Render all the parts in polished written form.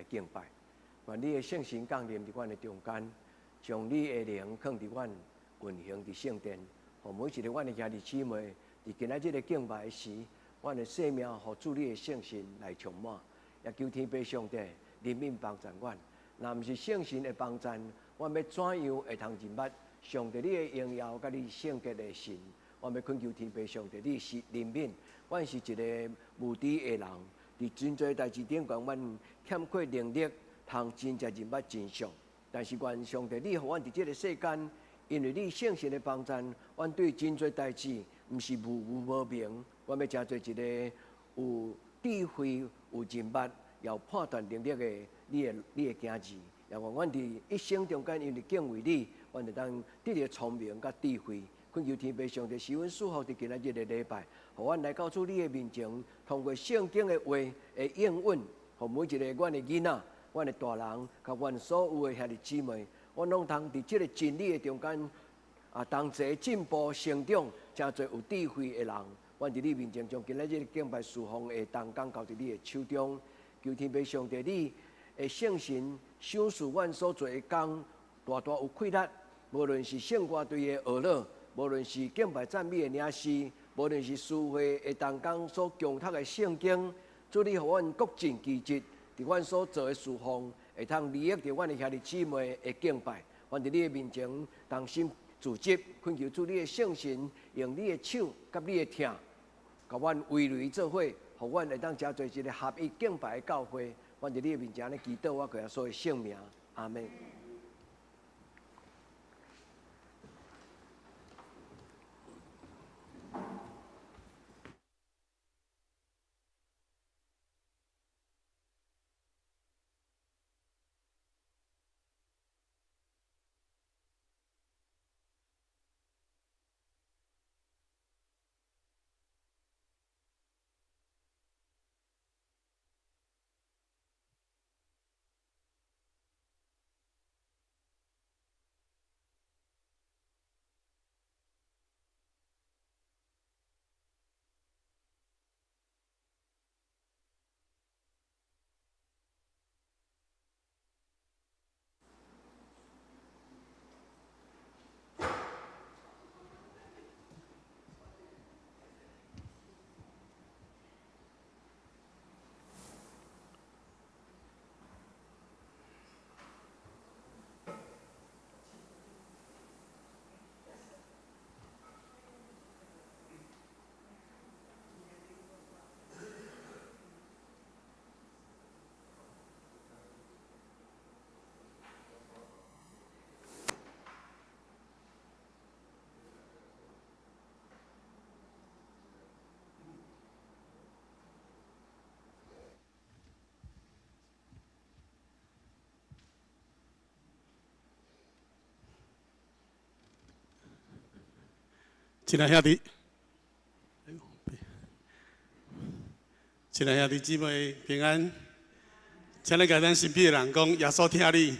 来敬拜。愿你的圣神降临伫阮的中间，将你的灵放伫阮运行伫圣殿，互每一个阮的兄弟姊妹伫今仔日的敬拜时，阮的生命互主你的圣神来充满。也求天父上帝怜悯帮助阮。若毋是圣神的帮助，阮要怎样会通认捌上帝你的荣耀甲你圣洁的神？阮要恳求天父上帝，你是怜悯。阮是一个无知的人，伫真侪代志顶讲，阮欠缺能力，通真正认捌真相。但是愿上帝，你互阮伫这个世间，因为你圣神的帮助，阮对真侪代志毋是无明。阮要真做一个有智慧、有认捌、有判断能力的你的囝儿。也愿阮伫一生中间，因为敬畏你，阮就当得到聪明甲智慧。恳求天父上帝使阮祝福伫今仔日的礼拜，互阮来到主你的面前，通过圣经的话的应允，互每一个阮的囡仔、阮的大人，甲阮所有的兄弟姊妹，阮拢通伫这个真理的中间同齐进步成长，真侪有智慧的人。阮伫你面前，将今仔日的敬拜侍奉的同工交伫你的手中，求天父上帝，你的圣神赏赐阮所做的工，大大有气力。无论是圣歌队的学乐，无论是敬拜赞美的领诗，无论是诗会的同工所共读的圣经，主你互阮各尽其职，伫阮所做的侍奉，会通利益着阮的兄弟姊妹的敬拜。阮伫你的面前，同心自责，恳求主你的圣神，用你的手甲你的听，甲阮围垒做伙，互阮会当真做一个合一敬拜的教会。阮伫你的面前咧祈祷，我求所有圣名，阿门。亲爱兄弟，亲爱兄弟姊妹平安，请你甲咱身边的人讲：耶稣听你，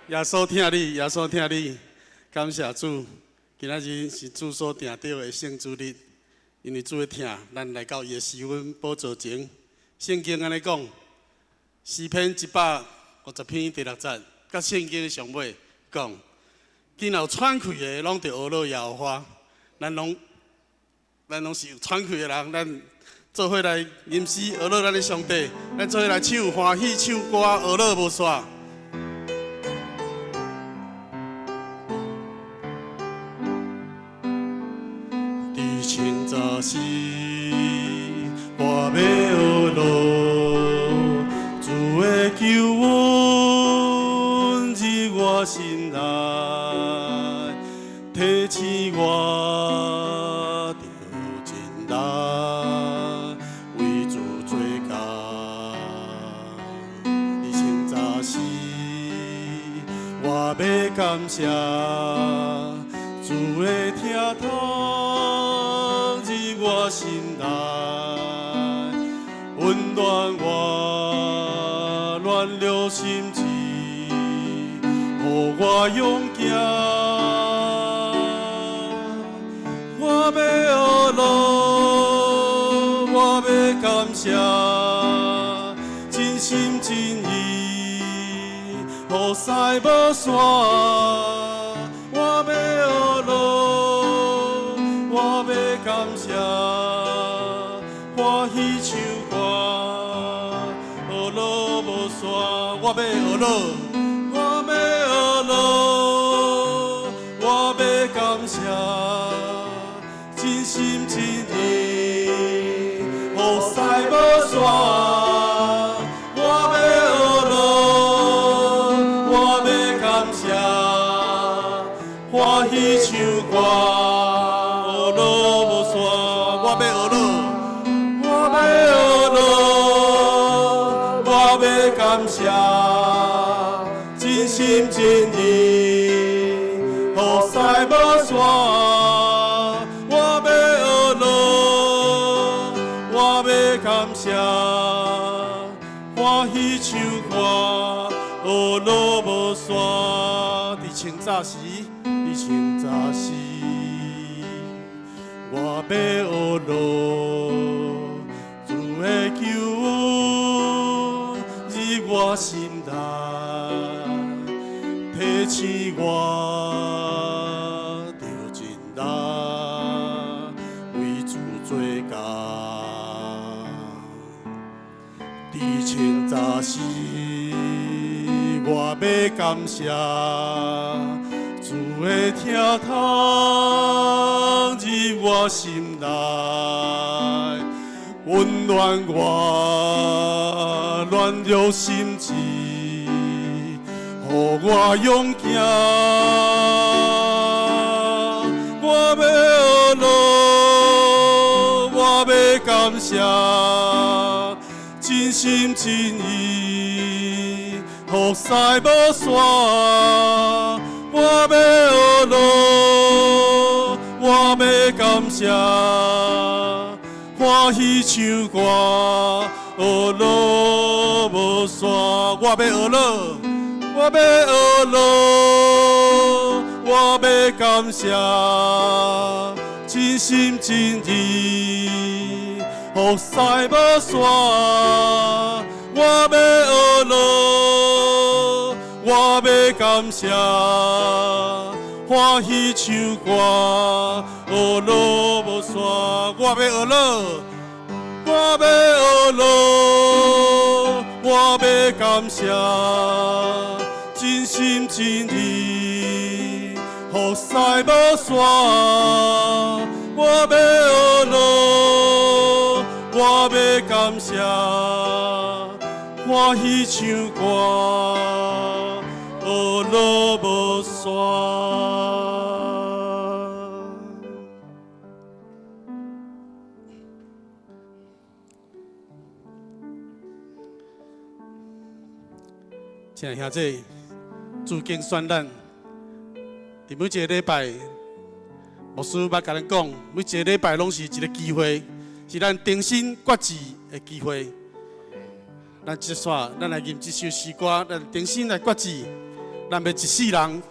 耶稣听你，耶稣听你。感谢主，今仔日是主所定定的圣主日，因为主的听，咱来到伊的施恩宝座前。圣经安尼讲，诗篇150篇第6节，甲圣经的上尾讲：今有喘气的，拢着学乐耶和华。咱拢是有喘气的人，咱做伙来吟诗学乐咱的上帝，咱做伙来唱欢喜唱歌学乐无煞。伫清早时，我要学乐，主的救恩入我心内，提醒我着真力为主做工。伫清早时，我要感谢主的疼痛入我心内，温暖我软弱心智，予我勇行。我要学乐，我要感谢，真心真意。西无山，我要学路，我要感谢，欢喜唱歌。学路无山，我要学路，我要学路，我要感谢，真心真意，雨西无山。欢喜唱歌，学路无山，我要学路，我要学路，我要感谢，真心真意，雨西无山，我要学路，我要感谢，欢喜唱歌，学路无山，伫清早时。清早时，我要学路，主的救恩入我心内，提醒我着真难为主做工。伫清早时，我要感谢。主的听通入我心内，温暖我软弱心智，予我勇行。我要学路，我要感谢，真心真意，雨西无山。我要学路，我要感谢，欢喜唱歌，学路无山。我要学路，我要学路，我要感谢，真心真意，雨西无山。我要学路。我要感谢，欢喜唱歌，学路无山。我要学路，我要学路，我要感谢，真心真意，雨西无山。我要学路，我要感谢，欢喜唱歌。学路无山。亲爱兄弟，主经宣咱，伫每一个礼拜，牧师捌甲咱讲，每一个礼拜拢是一个机会，是咱重新决志的机会。咱即煞，咱来吟这首诗歌，咱重新来决志。咱要一世人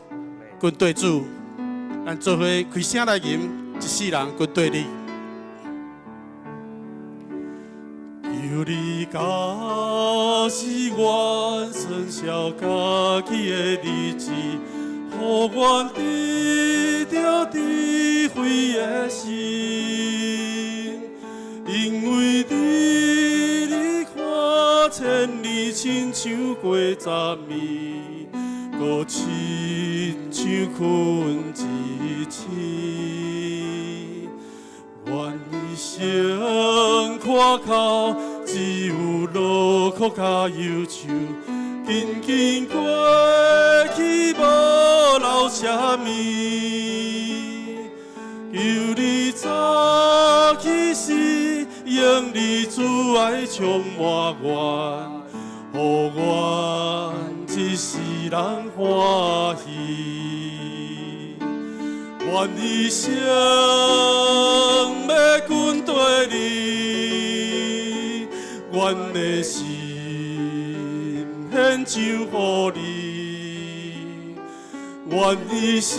跟对主，咱做伙开声来吟，一世人跟对你。求你教示我存孝家己的日子，予阮得着智慧的心，因为你看千里亲像过十年。搁亲像困一醒，愿一生看靠，只有路苦甲忧愁，紧紧过去无留啥物。求你早起时，用你主爱充满我，予我一世人欢喜，愿一生要跟对你，愿的心献上予你，愿一生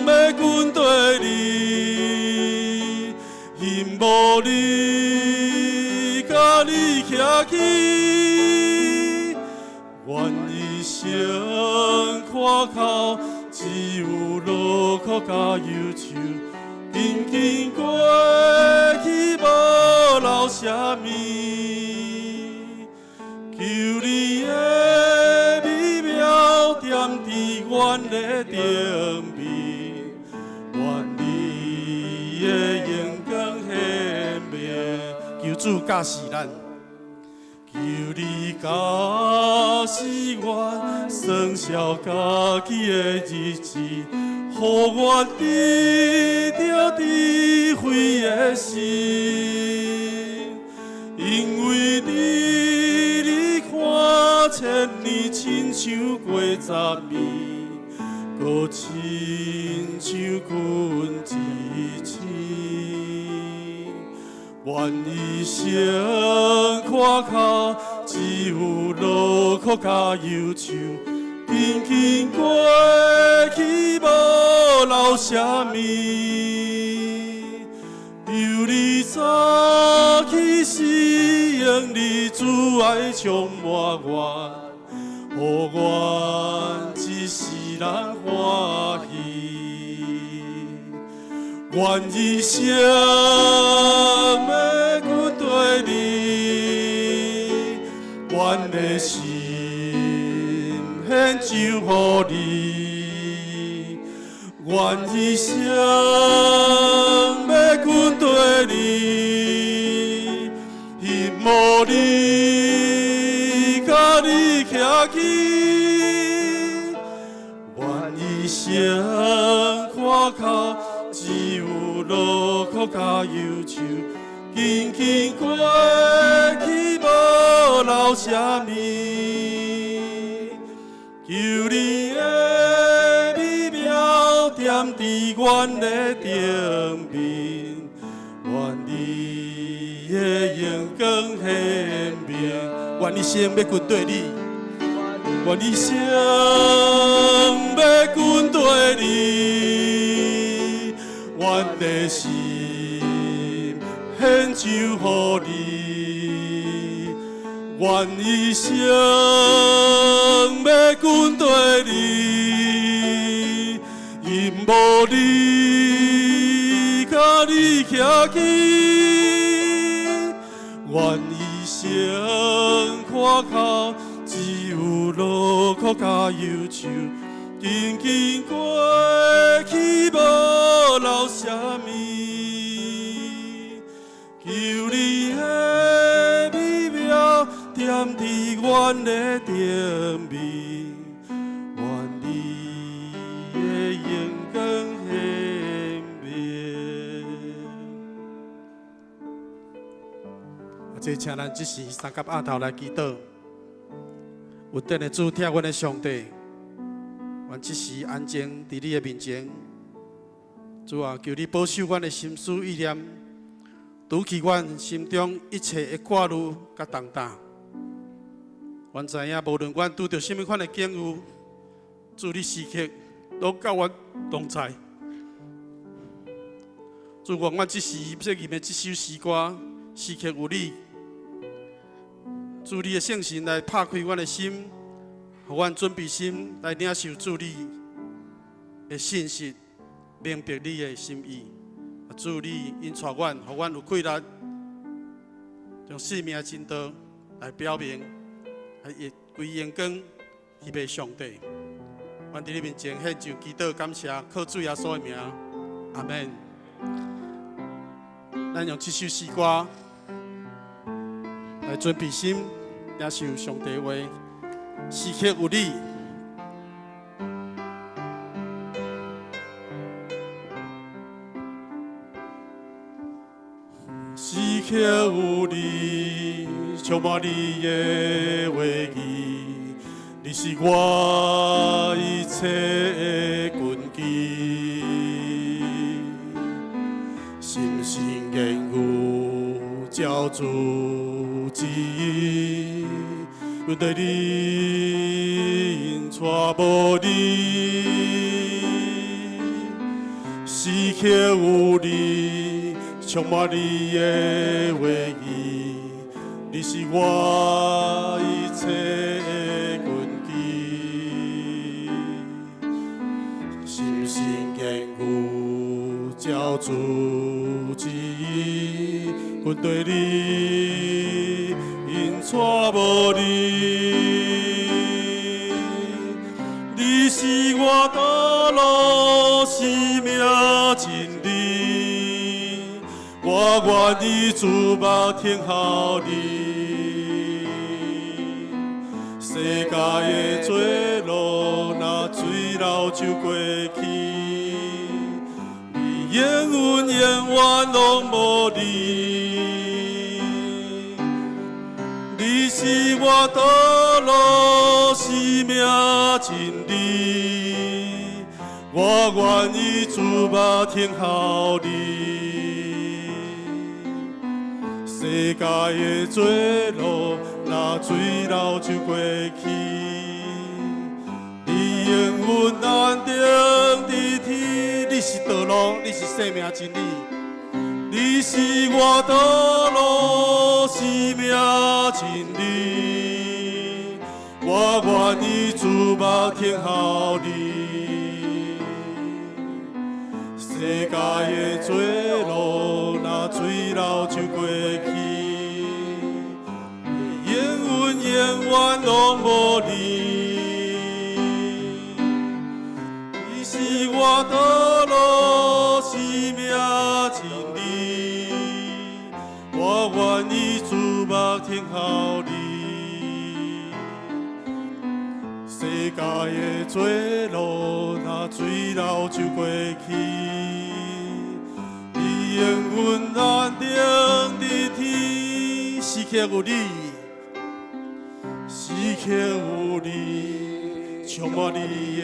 要跟对你，因无你甲你徛起。愿意生看口，只有落苦甲忧愁。紧紧过去，无留啥物。求你的美妙点伫阮的顶面，愿你的阳光显明。求主教示咱。求你教示我算少家己的日子，予我得到智慧的心。因为你看千年亲像过十年，搁亲像君一星。愿一生看口，只有落苦甲忧愁。紧紧过去，无留啥物。由你早起适应你主爱充满我，予我一世人欢喜。愿一生要跟对你，愿的心献上予你。愿一生要跟对你，希望你甲你徛起。愿一生看口。只有落苦甲忧愁，紧紧过去，无留啥物。求你的美妙点伫阮的顶面，愿你的阳光显明。愿一生要跟对你，愿一生要跟对你。愿的心献上予你，愿一生要跟对你，因无你甲你徛起。愿一生看口，只有落苦甲忧愁。紧紧过去，无留啥物。求你的美妙点伫阮的顶面，愿你的阳光显明。这请咱这时三甲额头来祈祷，有德的主听阮的上帝。愿这时安静伫你的面前，主啊，求你保守阮的心思意念，除去阮心中一切的挂虑甲重担。阮知影，无论阮拄着什么款的境遇，主你时刻都甲阮同在。主，愿阮这时责任的这首诗歌，时刻有你，主你的圣神来拍开阮的心。互阮准备心来领受主你的信息，明白你的心意。主你因带阮，互阮有气力，将生命真道来表明，来归荣光预备上帝。阮伫你面前献上祈祷感谢，靠主耶稣的名，阿门。咱用这首诗歌来准备心，领受上帝的话。时刻有你，时刻有你，充满你的话语，你是我一切的根基，心心言语照主旨意。愿对你带无你，时刻有你，充满你的话语，你是我一切的根基。心心坚固，照主旨意，阮对你因带无离。你是我道路，生命真理，我愿意自目听候你。世界的多路，若水流就过去，你永远永远拢无离。你是我道路，生命真理，我愿意自目听候你。世界的多路，若水流就过去，你永远安定伫天。你是道路，你是生命真理，你是我道路，生命真理，我愿意自目听候你。世界的多路，若水流就过去，永远拢无离。你是我道路，生命真理，我愿意自目听候你。世界的多路，若水流就过去，你永远安定伫天。时刻有你。时刻有你，充满你的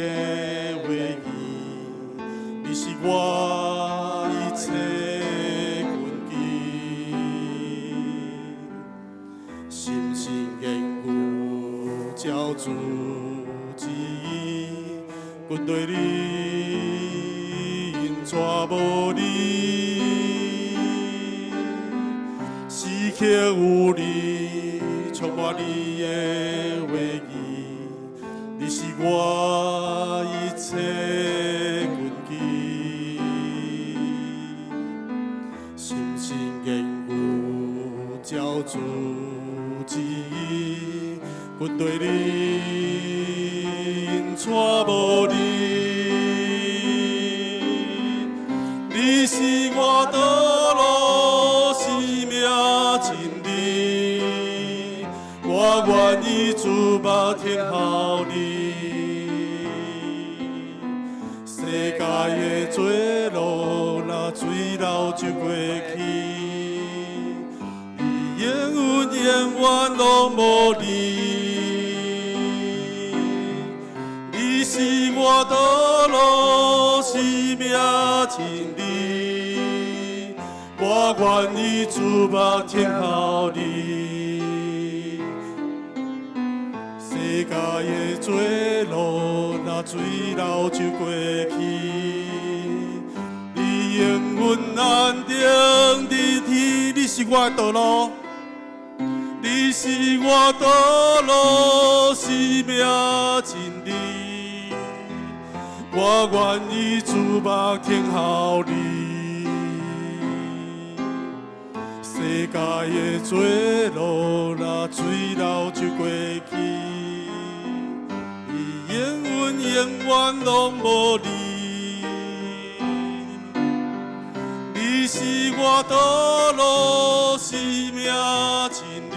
话语，你是我一切根基。心心坚固，照主旨意，阮对你因带无离。时刻有你，充满你的话语，你是我一切根基。心心坚固，照主旨意，阮对你因带无离。你是我道路，生命真理，我愿意自目听候你。世界的多路，若水流就过去，你永远永远拢无离。你是我道路，生命真理，我愿意自目听候你。世界的多路，若水流就过去，你永远安定伫天。你是我的道路，你是我道路，生命真理，我愿意自目听候你。世界的多路，若水流就过去，永远拢无离。你是我道路，生命真理，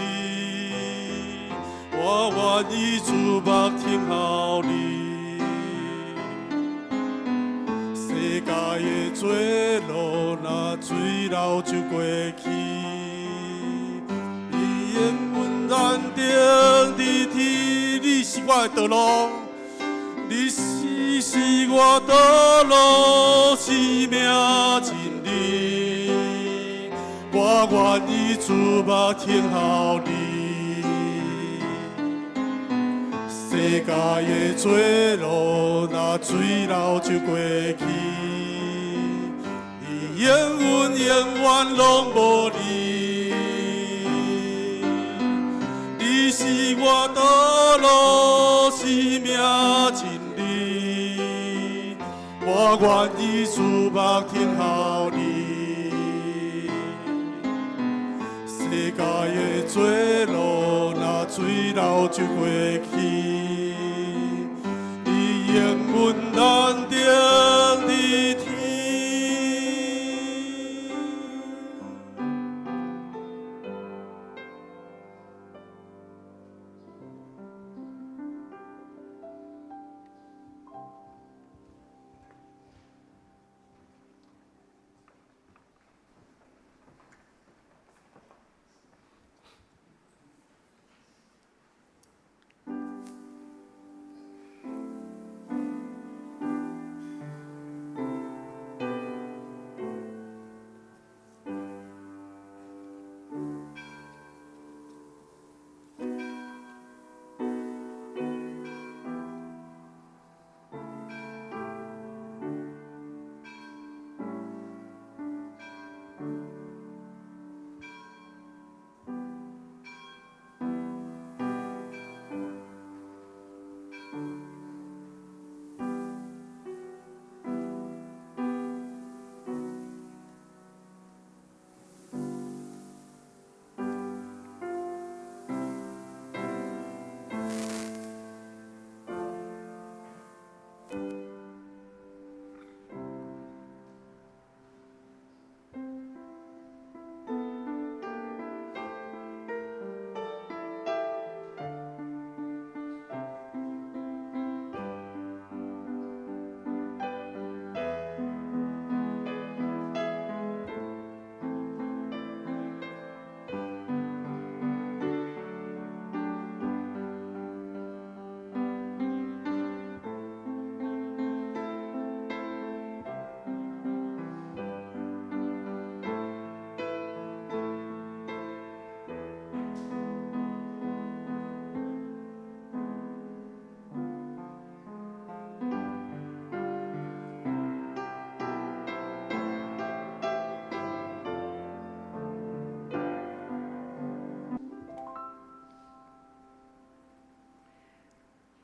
我愿意自目听候你。世界的多路，若水流就过去，你永远安定伫天。你是我的道路，你是我道路，生命真理，我愿意自目听候你。世界的多路，若水流就过去，你永远拢无离。你是我道路，生命真理，我愿意慈目听候你。世界的做路，若水流就过去，你永远难定伫天。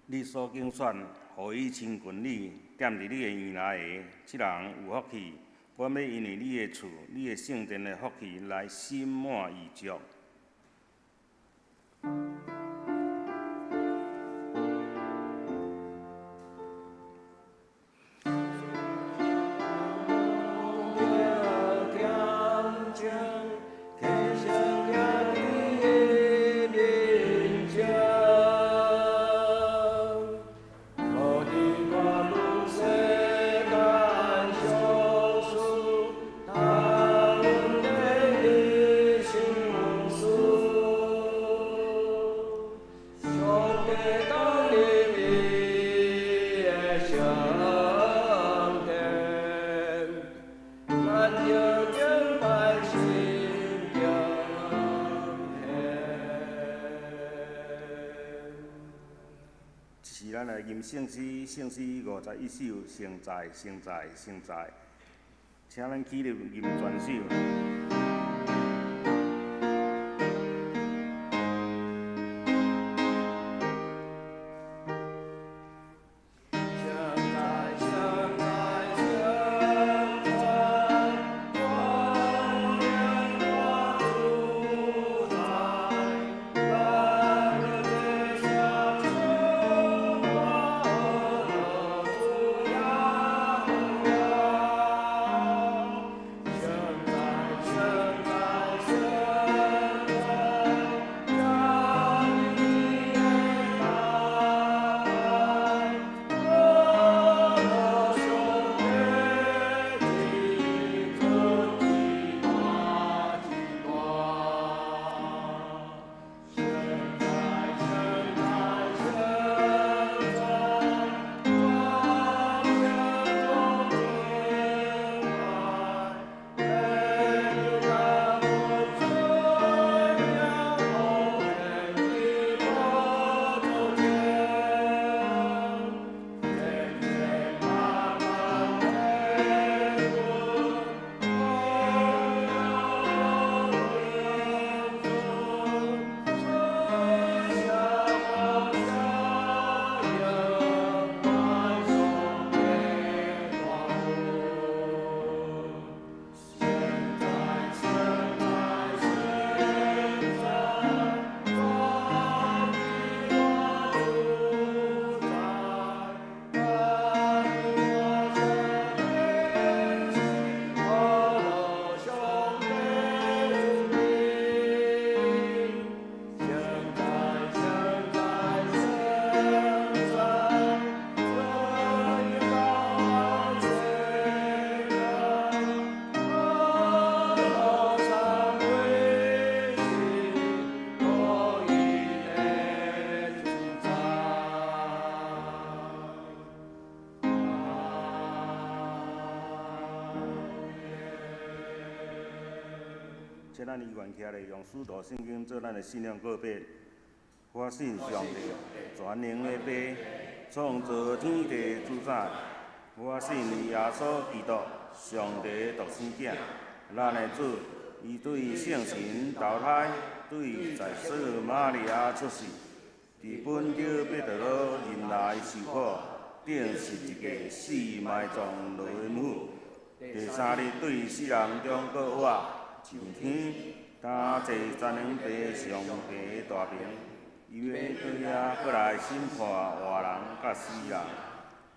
你所竞选，予伊亲近你，踮伫你的院内的，即人有福气。本要因为你的厝、你的圣殿的福气来心满意足。是咱来吟圣诗，圣诗51首，成在，成在，成在，请咱起立吟全首。且咱依愿徛咧，用使徒圣经做咱的信仰告白。我信上帝，全能的爸，创造天地主宰。我信耶稣基督，上帝独生子，咱的主。伊对圣神投胎，对在世玛利亚出世，伫本丢彼得罗人来受苦，顶十字架死埋葬落阴府。第三日对死人中搁活，上天，担坐全能爸上帝大名。伊要对遐搁来审判活人甲死人。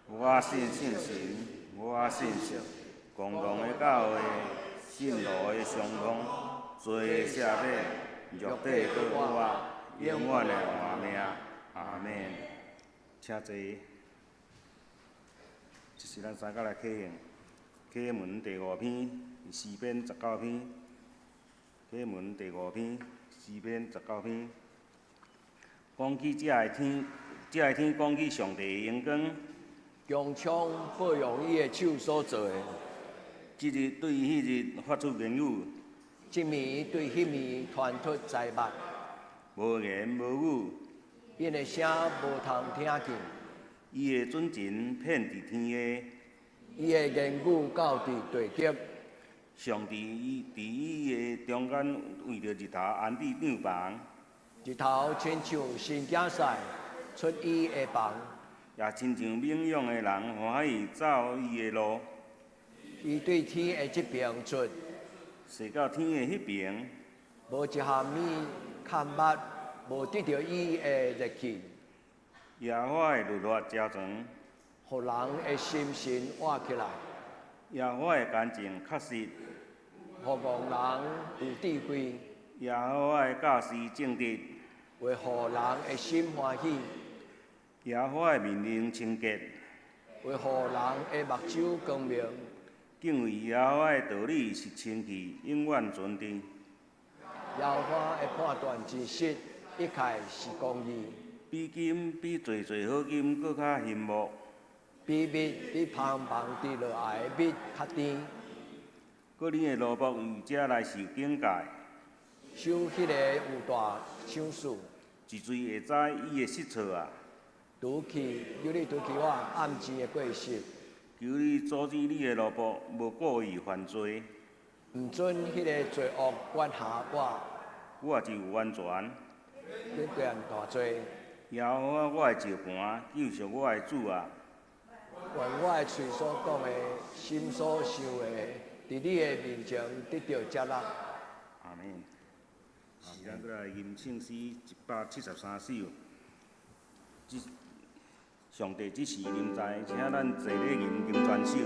我信圣神，我信神，共同的教会。信徒的相通，罪赦免，肉体搁活，永远的活命。阿门。请坐。这是咱三甲来启行。启门第5篇，诗篇19篇。启门第5篇，诗篇19篇。讲起这个天讲起上帝的荣光。强枪保养伊的手所做的。即日对迄日发出言语，一暝对迄暝传出财物，无言无语，因的声无通听见。伊的准情遍伫天下，伊的言语到伫地极。上帝伫伊的中间为着日头安置帐篷，日头亲像新竞赛出伊的房，也亲像冥勇的人欢喜走伊的路。伊对天的这边出，射到天的迄边，无一项物看捌，无得到伊的热气。耶和华的律法加长，互人的心神活起来。耶和华的干净确实，互亡人有智慧。耶和华的教示正直，为互人的心欢喜。耶和华的命令清洁，为互人的目睭光明。敬畏耶和华的道理是清气，永远存伫。耶和华的判断真实，一切是公义。比金比最好金搁较醒目，比蜜比芳芳滴落来的蜜较甜。搁你的萝卜为遮来受警戒，守迄个有大赏赐。一嘴会知伊的失策啊！拄去，求你拄去我暗钱的过失。求你阻止你的萝卜无故意犯罪，毋准迄个罪恶管辖我。我就有完全。你干大罪。耶和华我的石盘，救赎我的主啊！愿我的嘴所讲的，心所想的，伫你的面前得到接纳。阿门。是咱过来吟唱诗173首。上帝指示临在，请咱坐咧吟经全首。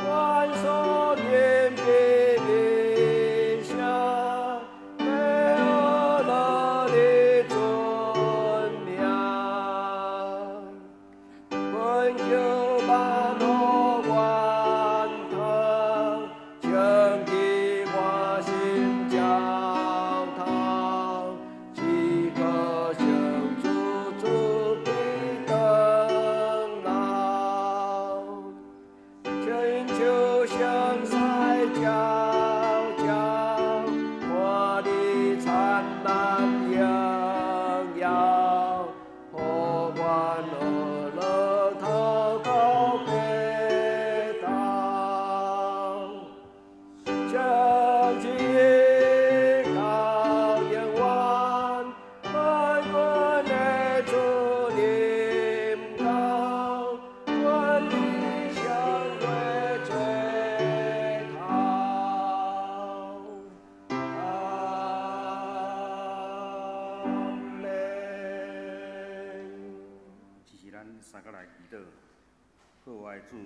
万咱三个来祈祷。好，我的主，伫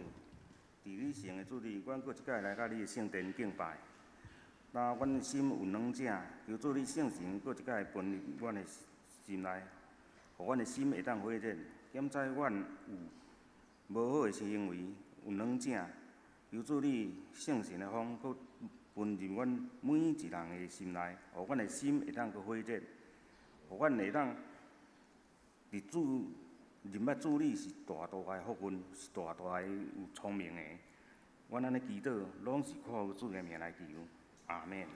你成的主里，阮搁一摆来到你的圣殿敬拜。若阮的心有软者，求主你圣神搁一摆分入阮的心内，互阮的心会当火热。检在阮有无好的行为，有软者，求主你圣神的风搁分入阮每一人的心内，互阮的心会当搁火热，互阮会当伫主认捌主你是大大的福分，是大大的有聪明的。阮安尼祈祷，拢是靠主的名来求，阿免。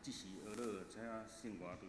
即时学乐，请圣歌队。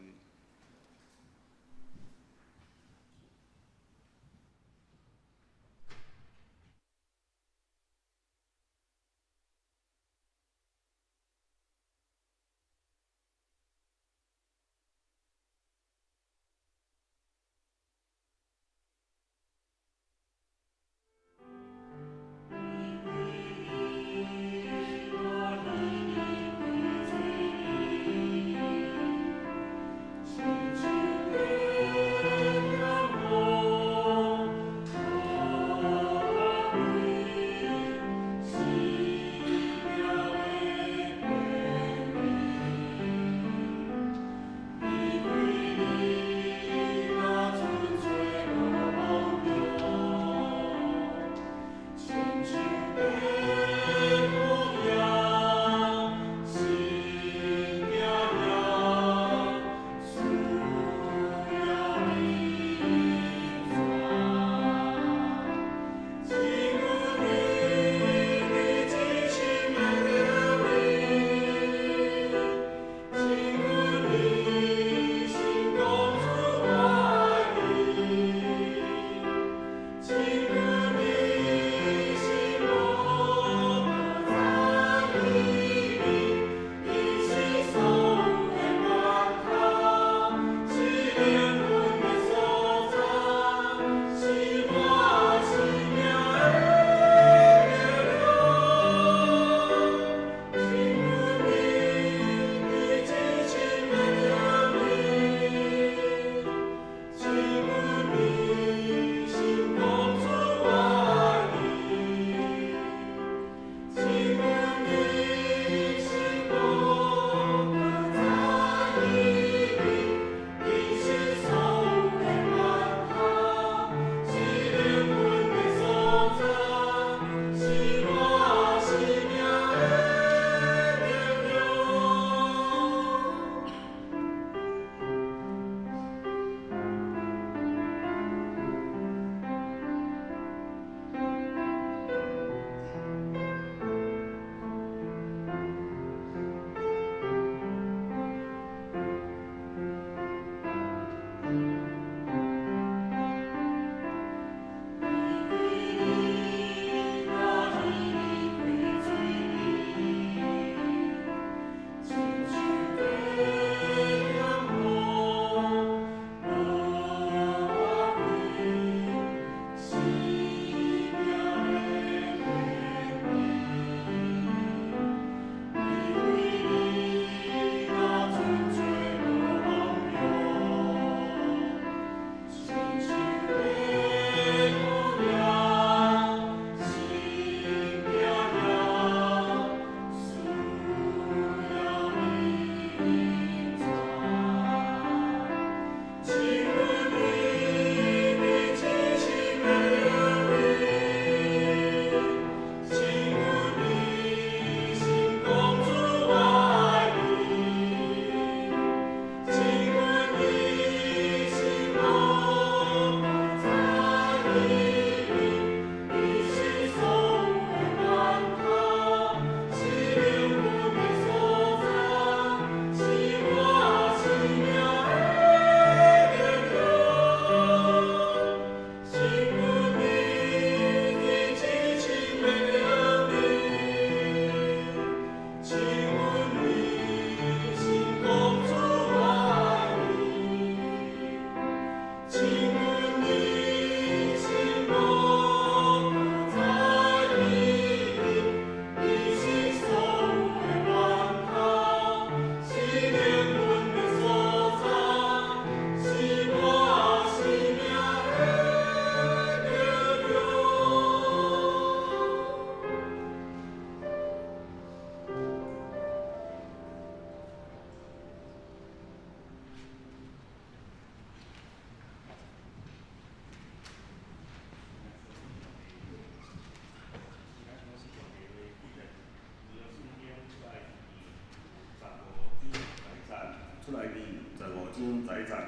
财产。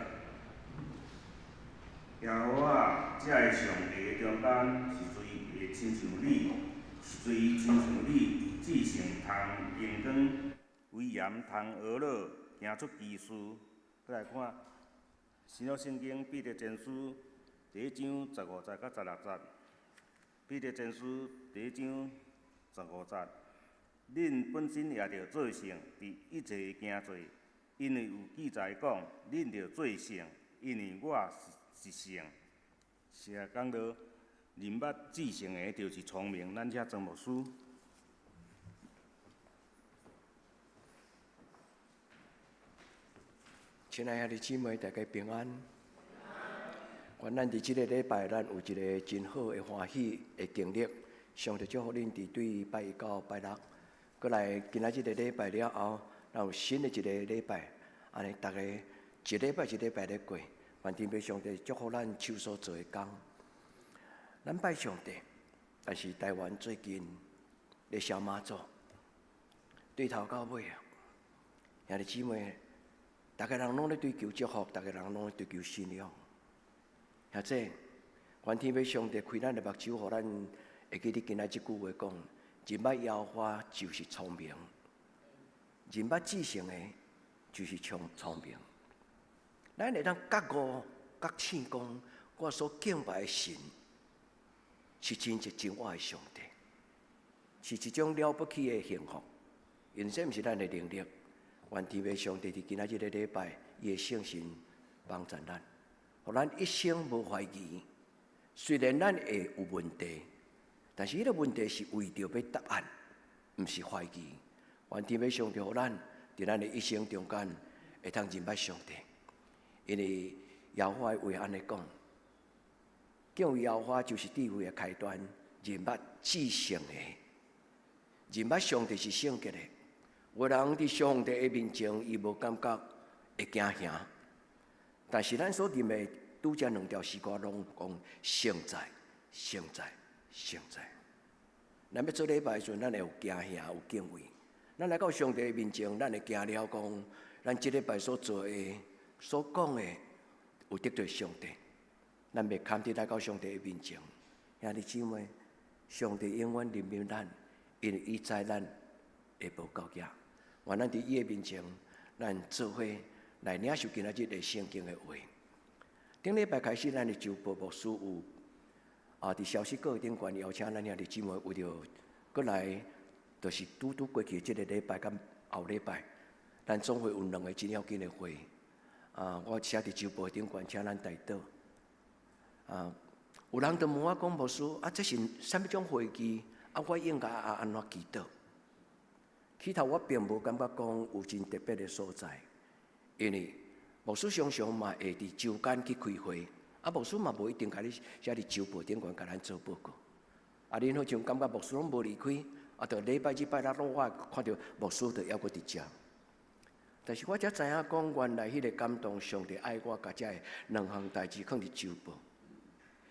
耶和华，这个上帝的中间，是随会亲像你，是随伊亲像你，至圣通平光，威严通学乐，行出奇事。再来看新约圣经彼得前书第1章15节到16节。彼得前书第1章15节，恁本身也着做圣，伫一切行罪，因为有记载讲，恁着做圣，因为我是圣。是啊，讲到人捌至圣的，就是聪明。咱遮曾牧师。亲爱的姊妹，大家平安。愿咱伫即个礼拜，咱有一个真好的欢喜的经历。上帝祝福恁伫对拜一到拜六，过来今仔日个礼拜了后，咱有新的一个礼拜。安尼，大家一礼拜一礼拜咧过，愿天父上帝祝福咱手所做的工。咱拜上帝，但是台湾最近咧烧妈祖，对头到尾啊，兄弟姊妹。大家人拢咧追求祝福，大家人拢咧追求信仰。或者，愿天父上帝开咱的目睭，互咱会记得今仔即句话讲：人捌耶和华就是聪明，人捌至圣的就是聪明。咱会当觉悟、觉醒讲，我所敬拜的神是真实真活的上帝，是一种了不起的幸福。因这毋是咱的能力。愿天父上帝伫今仔日个礼拜，伊的圣神帮助咱，互咱一生无怀疑。虽然咱会有问题，但是迄个问题是为着要答案，毋是怀疑。愿天父上帝互咱伫咱的一生中间，会通认捌上帝，因为耶和华的话安尼讲：敬畏耶和华就是智慧的开端，认捌至圣的，认捌上帝是圣洁的。有人伫上帝的面前，伊无感觉会惊吓，但是咱所认的拄则两条诗歌拢讲圣在、圣在、圣在。咱要做礼拜的时阵，咱会有惊吓、有敬畏。咱来到上帝的面前，咱会惊了讲，咱即礼拜所做的、所讲的，有得罪上帝。咱袂堪得来到上帝的面前，兄弟姊妹，上帝永远怜悯咱，因为伊知咱会无够野。愿咱伫伊的面前，咱做伙来领受今仔日的圣经的话。顶礼拜开始，咱的周报牧师有伫消息稿顶悬邀请咱兄弟姊妹为着过来，就是拄过去即个礼拜甲后礼拜，咱总会有2个真要紧的会。我写伫周报顶悬，请咱带倒。有人就问我讲，牧师这是啥物种会议？我应该安怎祈祷？起头我并无感觉讲有真特别的所在，因为牧师常常嘛会伫周间去开会，牧师嘛无一定甲你写伫周报顶悬甲咱做报告。恁好像感觉牧师拢无离开，就礼拜日拜六拢我看到牧师就还阁伫遮。但是我才知影讲，原来迄个感动，上帝爱我，甲遮的2项代志放伫周报，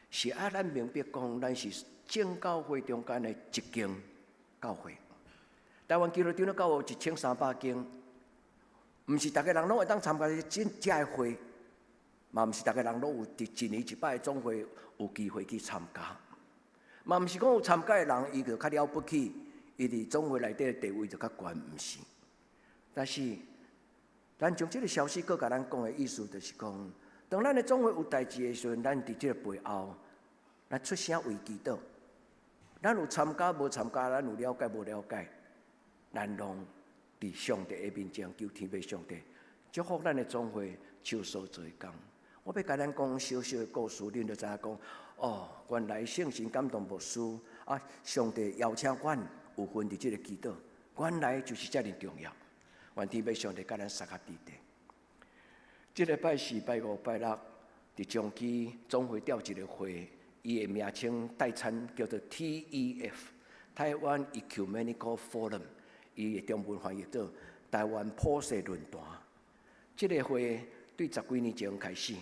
是咱明白讲，咱是正教会中间的一间教会。台湾基督教的教有1300间，毋是逐个人拢会当参加遮个会，嘛毋是逐个人拢有伫1年1摆的总会有机会去参加，嘛毋是讲有参加的人伊就较了不起，伊伫总会内底的地位就较悬，毋是。但是，咱从即个消息，佮甲咱讲的意思，就是讲，当咱的总会有代志的时阵，咱伫即个背后，咱出声为祈祷，咱有参加无参加，咱有了解无了解。咱拢伫上帝的面前求天父上帝祝福咱的总会手所做工。我要甲咱讲小小的故事，恁就知影讲，原来圣神感动牧师上帝邀请阮有份伫即个祈祷，原来就是遮尔重要。愿天父上帝甲咱三合伫地。即个拜4、拜5、拜6，伫中基总会调一个会，伊的名称代称叫做 TEF 台湾 Ecumenical Forum。伊的中文翻译做台湾普世论坛。这个会对10几年前开始，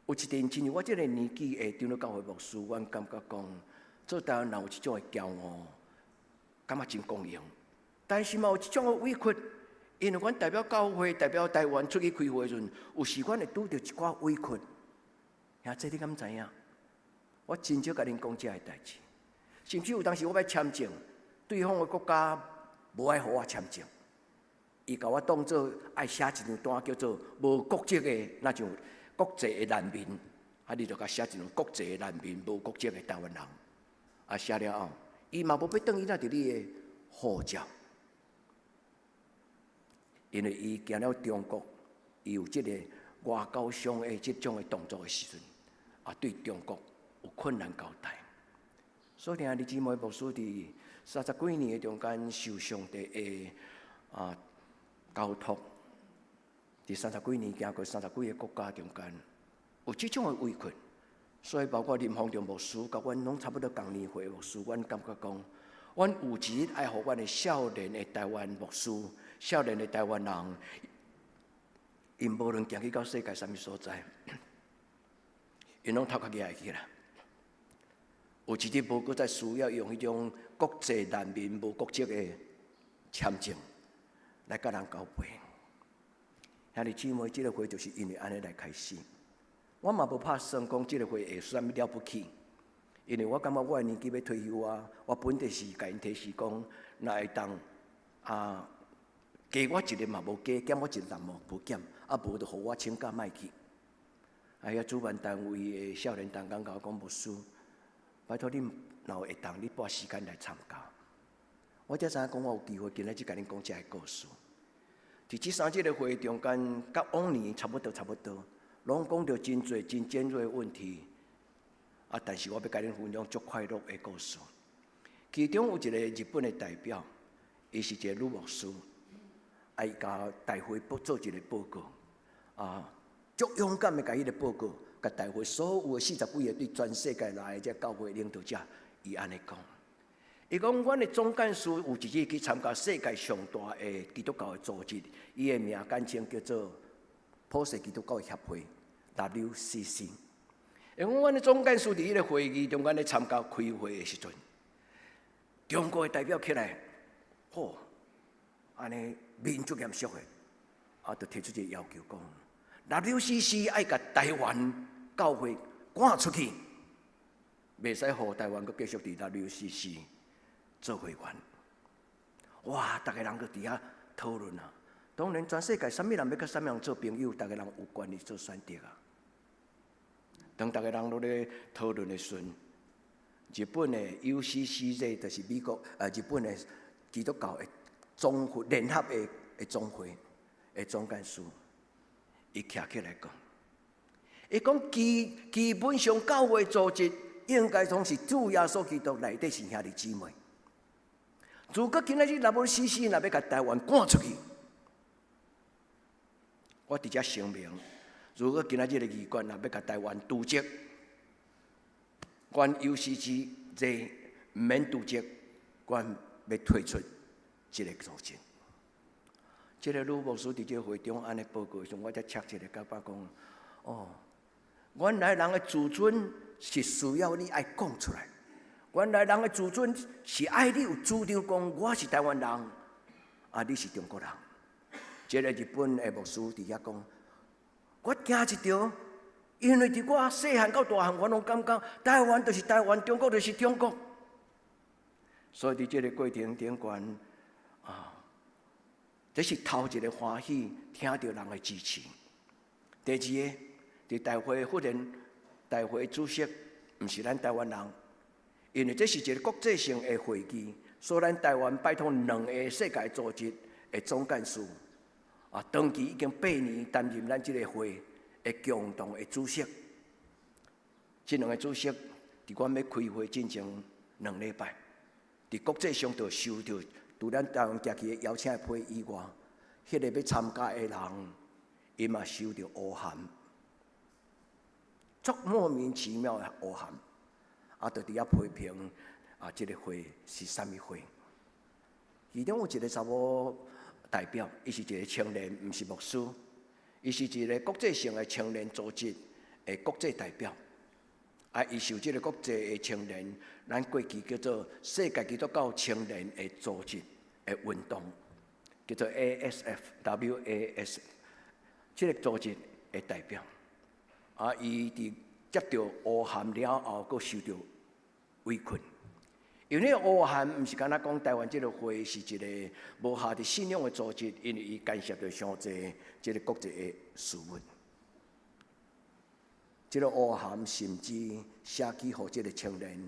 有一阵，亲像我这个年纪的长老教会牧师，阮感觉讲，做台湾人有一种的骄傲，感觉真公平。但是嘛，有一种的委屈，因为阮代表教会、代表台湾出去开会时阵，有时阮会拄着一寡委屈。兄弟，你敢知影？我真少甲恁讲这个代志。甚至有当时我要签证，对方的国家无爱互我签证，伊甲我当做爱写一张单叫做无国籍的那种国际的难民，你就甲写一张国际的难民无国籍的台湾人，写了后，伊嘛无要转伊那伫你的护照。因为伊行了中国，伊有即个外交上的即种的动作的时阵，对中国有困难交代。所以兄弟姊妹，牧师伫30几年的中间受上帝的交托，伫30几年行过30几个国家中间，有即种的委屈。所以包括林丰中牧师，甲阮拢差不多同年岁牧师，阮感觉讲，阮有一日爱互阮的少年的台湾牧师。少年的台湾人，因无论行去到世界什么所在，因拢头壳举起来。有一日无搁再需要用迄种国际难民无国籍的签证来甲人交配。兄弟姊妹，这个会就是因为安尼来开始。我嘛无拍算讲这个会会啥物了不起，因为我感觉我的年纪要退休啊，我本地是甲因提示讲，若会当加我一日嘛无加，减我一日嘛无减，无就互我请假莫去。遐主办单位的少年同工甲我讲，牧师，拜托你若会当，你拨时间来参加。我才知影讲，我有机会今仔日甲恁讲这个故事。伫这3节的会中间，甲往年差不多，拢讲到真侪真尖锐的问题。但是我要甲恁分享足快乐的故事。其中有一个日本的代表，伊是一个女牧师。伊甲大会做一个报告，足勇敢的甲迄个报告，甲大会所有的40几个对全世界来的这教会领导者，伊安尼讲。伊讲，阮的总干事有一日去参加世界上大的基督教的组织，伊的名简称叫做普世基督教协会 （WCC）。因为阮的总干事伫迄个会议中间咧参加开会的时阵，中国的代表起来，安尼。面足严肃的，就提出一个要求，讲 WCC 爱甲台湾教会赶出去，袂使互台湾阁继续伫 WCC 做会员。哇！逐个人搁伫遐讨论啊。当然，全世界啥物人要甲啥物人做朋友，逐个人有权利做选择啊。当逐个人落咧讨论的时阵，日本的 UCCJ 就是美国日本的基督教的。总会联合的总会的总干事，伊徛起来讲，伊讲基本上教会组织应该总是主耶稣基督内底是兄弟姊妹。如果今仔日若要死死，若要甲台湾赶出去，我直接声明：如果今仔日的议员若要甲台湾渎职，阮 UCCJ 毋免渎职，阮要退出。这个组织，这个女牧师伫这个会中安尼报告时，我才切一个甲爸讲：原来人的自尊是需要你爱讲出来。原来人的自尊是爱你有主张讲，我是台湾人，你是中国人。这个日本的牧师伫遐讲：我惊一条，因为伫我细汉到大汉，我拢感觉台湾就是台湾，中国就是中国。所以伫这个过程顶悬。这是头一个欢喜，听到人的支持。第二个，伫大会忽然大会主席毋是咱台湾人，因为这是一个国际性的会议，所以咱台湾拜托2个世界组织的总干事，长期已经8年担任咱这个会的共同的主席。这2个主席伫阮要开会进前2礼拜，伫国际上就收到。除咱台湾家己的邀请批以外，迄个要参加的人，伊嘛收到乌函，足莫名其妙的乌函，就伫遐批评这个会是啥物会？其中有一个查某代表，伊是一个青年，毋是牧师，伊是一个国际性的青年组织的国际代表。伊受这个国际的青年，咱过去叫做世界基督教青年的组织的运动叫做 ASF，WAS， 这个组织的代表。伊伫接到乌函了后，佫受到围困。因为乌函毋是敢若讲台湾这个会是一个无下伫信用的组织，因为伊干涉着伤济这个国际的事务。这个乌函甚至写去互这个青年，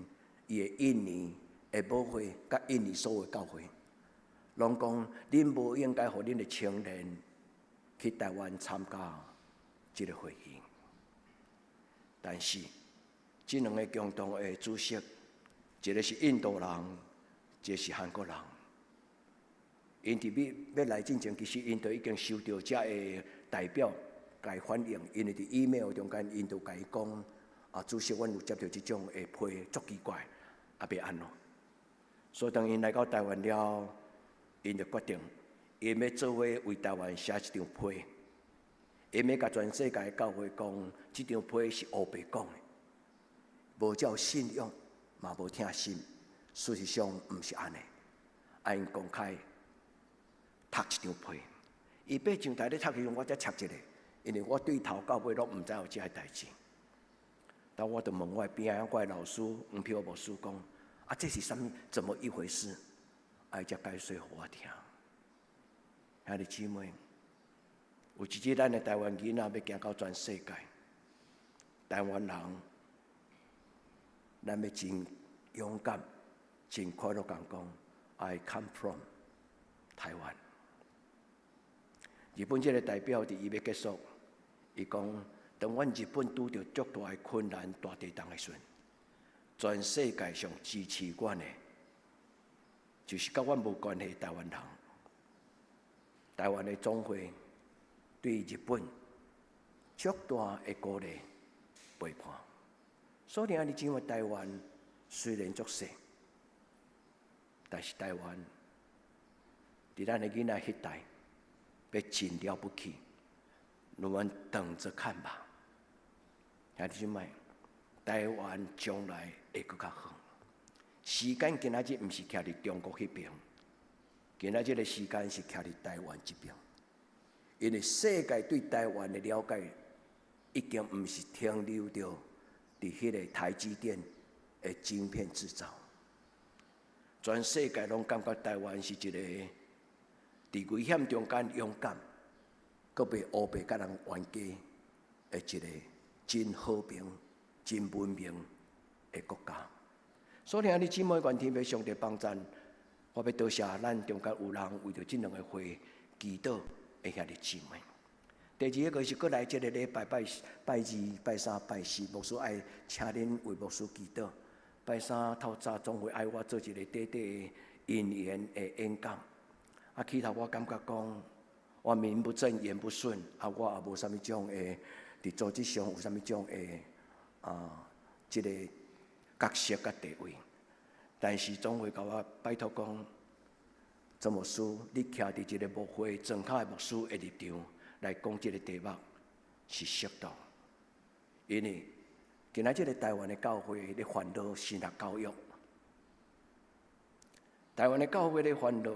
伊的印尼的母会甲印尼所有教会，拢讲恁无应该互恁的青年去台湾参加这个会议。但是，这两个共同的主席。一个是印度人，一个是韩国人。因伫要来进前，其实因都已经收到这个代表来反映，因为伫 email 中间，因都甲伊讲，主席，阮有接到这种的批，足奇怪，要安怎？所以当因来到台湾了，因就决定，因要做伙为台湾写一张批，因要甲全世界的教会讲，这张批是乌白讲的，无照信用。嘛无听心，事实上毋是安尼。因公开读一张批，伊爬上台咧读时，我才插一个，因为我对头到尾拢毋知有这个代志。但我就问我边仔我的老师黄飘牧师讲：这是什么？怎么一回事？伊才解释互我听。兄弟姊妹，有一日咱的台湾囡仔要行到全世界，台湾人。咱要真勇敢、真快乐，讲 I come from 台湾。日本这个代表伫伊要结束，伊讲：当阮日本拄着足大的困难、大地震的时，全世界上支持阮的，就是甲阮无关系台湾人。台湾的总会对日本足大的鼓励、陪伴。所以，你认为台湾虽然足小，但是台湾伫咱的囡仔迄代要真了不起，我们等着看吧。兄弟姊妹，台湾将来会更较好。时间今仔日毋是徛伫中国迄边，今仔日的时间是徛伫台湾这边，因为世界对台湾的了解已经毋是停留着。伫迄个台积电的晶片制造，全世界拢感觉台湾是一个伫危险中间勇敢，阁被乌白甲人冤家的一个真和平、真文明的国家。所以，你姊妹愿天要上帝帮助，我要多谢咱中间有人为着这两个会祈祷的兄弟姊妹。第二个是，过来这个礼拜拜二、拜三、拜四，牧师爱请恁为牧师祈祷。拜三透早总会爱我做一个短短的引言的演讲。起头我感觉讲，我名不正言不顺，我也无啥物种的伫组织上有啥物种的这个角色甲地位。但是总会甲我拜托讲，做牧师，你徛伫一个牧会正确的牧师的立场。来讲这个题目是适当，因为今仔这个台湾的教会咧烦恼神学教育，台湾的教会咧烦恼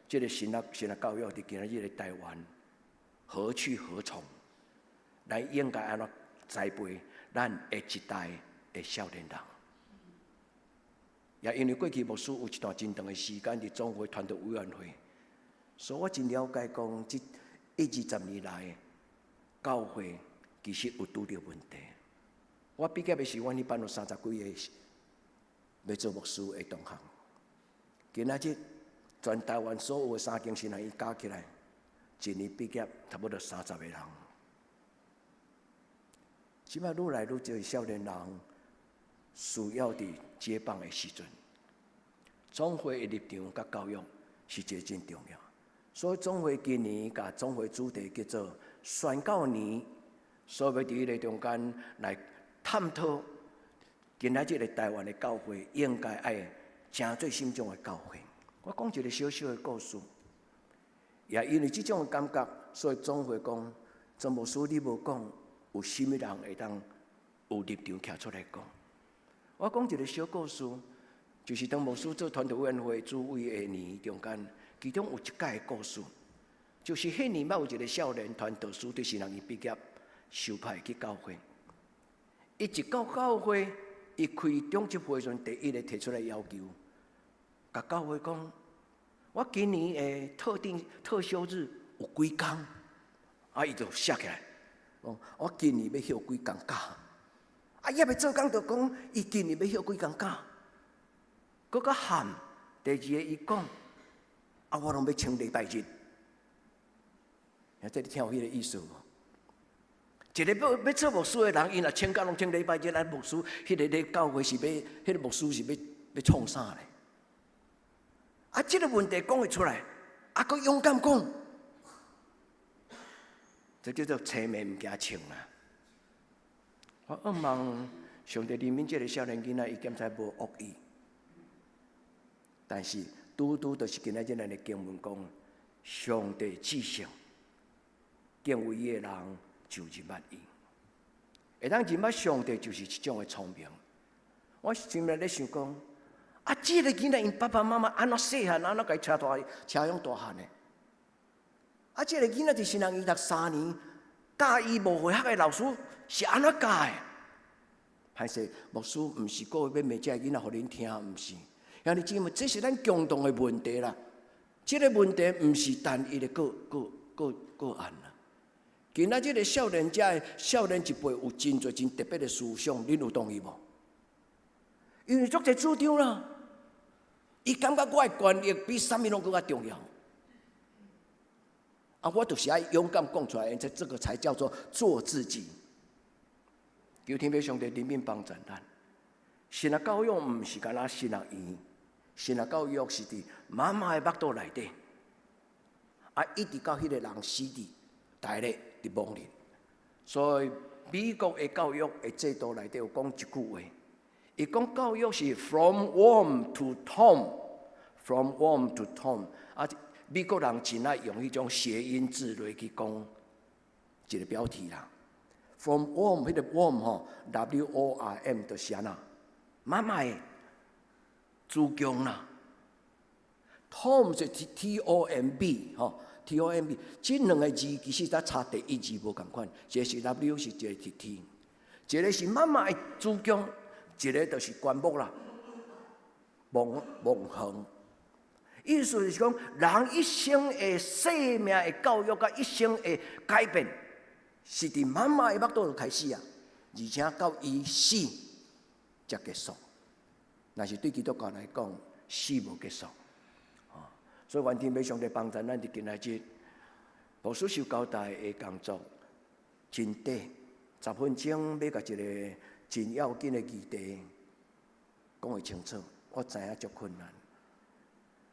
这个神学教育伫今仔这个台湾何去何从？咱应该安怎栽培咱下一代的少年人？也因为过去牧师有一段真长的时间伫总会团队委员会，所以我真了解讲20年来，教会其实有拄着问题。我毕业的时候，阮迄班有30几个要做牧师的同学。今仔日全台湾所有的3间神学院加起来，一年毕业差不多30个人。即摆愈来愈少少年人需要伫接棒的时阵，总会的立场甲教育是一个真重要。所以总会今年甲总会主题叫做“宣教年”，所以要伫迄个中间来探讨今仔日个台湾的教会应该爱正最心中的教会。我讲一个小小的故事，也因为这种的感觉，所以总会讲，曾牧师你无讲，有甚物人会当有立场徛出来讲？我讲一个小故事，就是当牧师做团队委员会主委的年中间。其中有一届的故事，就是迄年捌有一个少年传道书对新人伊毕业受派去教会，伊一到教会，伊开中级会时阵，第一个提出来要求，甲教会讲：我今年的特休日有几工？伊就写起来，我今年要休几工假？也未做工就讲，伊今年要休几工假？搁较喊，第二个伊讲，我拢要请礼拜日。这你听有迄个意思无？一个要做牧师的人，伊若请假拢请礼拜日，咱牧师迄个咧教会是要，迄个牧师是要创啥咧？这个问题讲会出来，搁勇敢讲，这叫做青面唔惊青啦。我希望上帝怜悯这个少年囡仔，伊检查无恶意，但是拄就是今仔日咱的经文讲，上帝至圣。敬畏伊的人就入捌伊，会当入捌上帝就是一种的聪明。我心内咧想讲，这个囡仔因爸爸妈妈安怎细汉安怎甲伊车养大汉的？这个囡仔就是人伊读3年，教伊无会学的老师是安怎教的？歹势，牧师毋是个要骂这个囡仔，互恁听，毋是。兄弟姊妹，这是咱共同的问题啦。这个问题毋是单一的个案啦。今仔这个少年家的少年一辈有真侪真特别的思想，恁有同意无？因为足侪主张啦，伊感觉我的权益比啥物拢更加重要。我就是爱勇敢讲出来，这个才叫做做自己。求天父上帝怜悯帮助咱。神的教育毋是干那神的言，神的教育是伫妈妈的腹肚内底，一直到迄个人死伫大咧。亡人，所以美国的教育的制度内底有讲一句话，伊讲教育是 from womb to tomb，from womb to tomb。美国人真爱用迄种谐音字来去讲一个标题啦。from womb， 迄个 womb W-O-R-M 就是安那，妈妈的子宫啦。tomb 是 T-O-M-B T-O-M-B， 这两个字其实才差第一字无共款，一个是 W， 是一个是 T， 一个是妈妈的子宫，一个就是棺木啦，墓园。意思是讲，人一生的生命的教育，甲一生的改变，是伫妈妈的腹肚就开始啊，而且到伊死才结束。但是对基督教来讲，死无结束。所以，愿天父上帝帮助咱伫今仔日，牧师受交代的工作真短，10分钟要甲一个真要紧的议题讲会清楚。我知影足困难，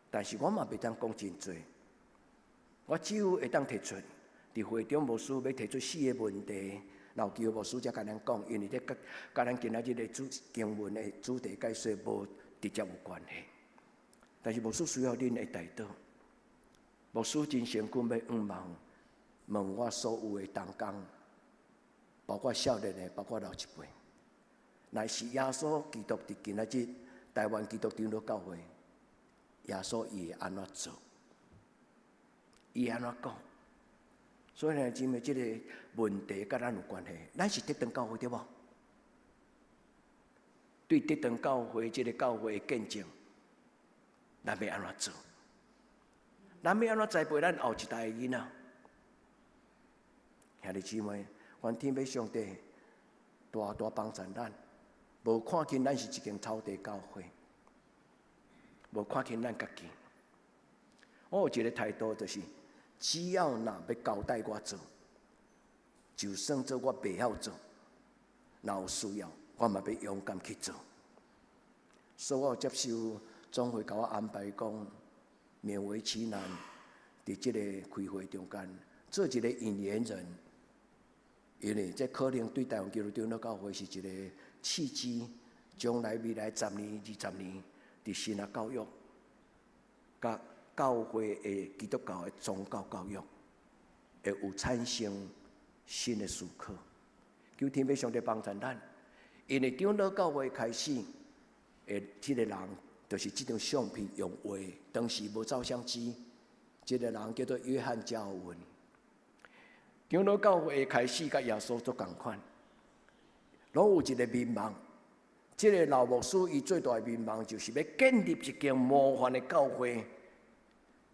但是我嘛袂当讲真多。我只有会当提出，伫会中牧师要提出4个问题，然后叫牧师才甲咱讲，因为这甲咱今仔日的经文的主题解说无直接有关系。但是牧师需要恁的带导，牧师真诚恳要问我所有的同工，包括少年的，包括老一辈，乃是耶稣基督伫今仔日台湾基督长老教会，耶稣伊会安怎做？伊安怎讲？所以呢，姊妹，这个问题甲咱有关系。咱是德堂教会对无？对德堂教会这个教会的见证。咱要安怎做？咱要安怎栽培咱后一代的囡仔？兄弟姊妹，愿天父上帝大大帮助咱，无看见咱是一间草地教会，无看见咱家己。我有一个态度，就是只要若要交代我做，就算做我袂晓做，若有需要，我嘛要勇敢去做。所以我接受。总会甲我安排讲，勉为其难，伫即个开会中间做一个引言人，因为这可能对台湾基督长老教会是一个契机，将来未来10年、20年，伫新的教育、甲教会的基督教的宗教教育，会有产生新的思考。求天父上帝帮助咱，因为长老教会开始，即个人。就是这张相片用画，当时无照相机，这个人叫做约翰·加尔文。长老教会开始甲耶稣做同款，拢有一个民望。这个老牧师伊最大的民望就是要建立一间模范的教会，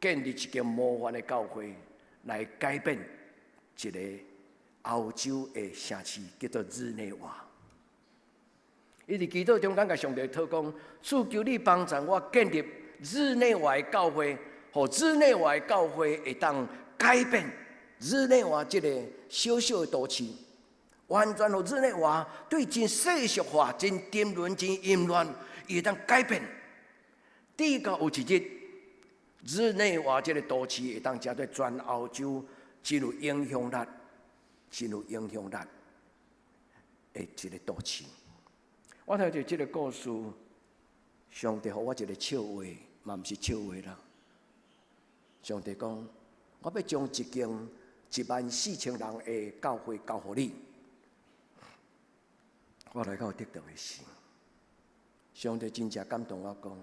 建立一间模范的教会来改变一个欧洲的城市，叫做日内瓦。伊伫祈祷中间甲上帝祷讲：主求你帮助我建立日内瓦的教会，互日内瓦的教会会当改变日内瓦这个小小的都市。完全互日内瓦对真世俗化、真沉沦、真淫乱，伊会当改变。直到有一日，日内瓦这个都市会当加对全欧洲真有影响力、真有影响力的一个都市。我听到这个故事，上帝给我一个笑话，嘛毋是笑话啦。上帝讲：我要将一间14000人的教会交予你。我来到德堂的时，上帝真正感动我讲，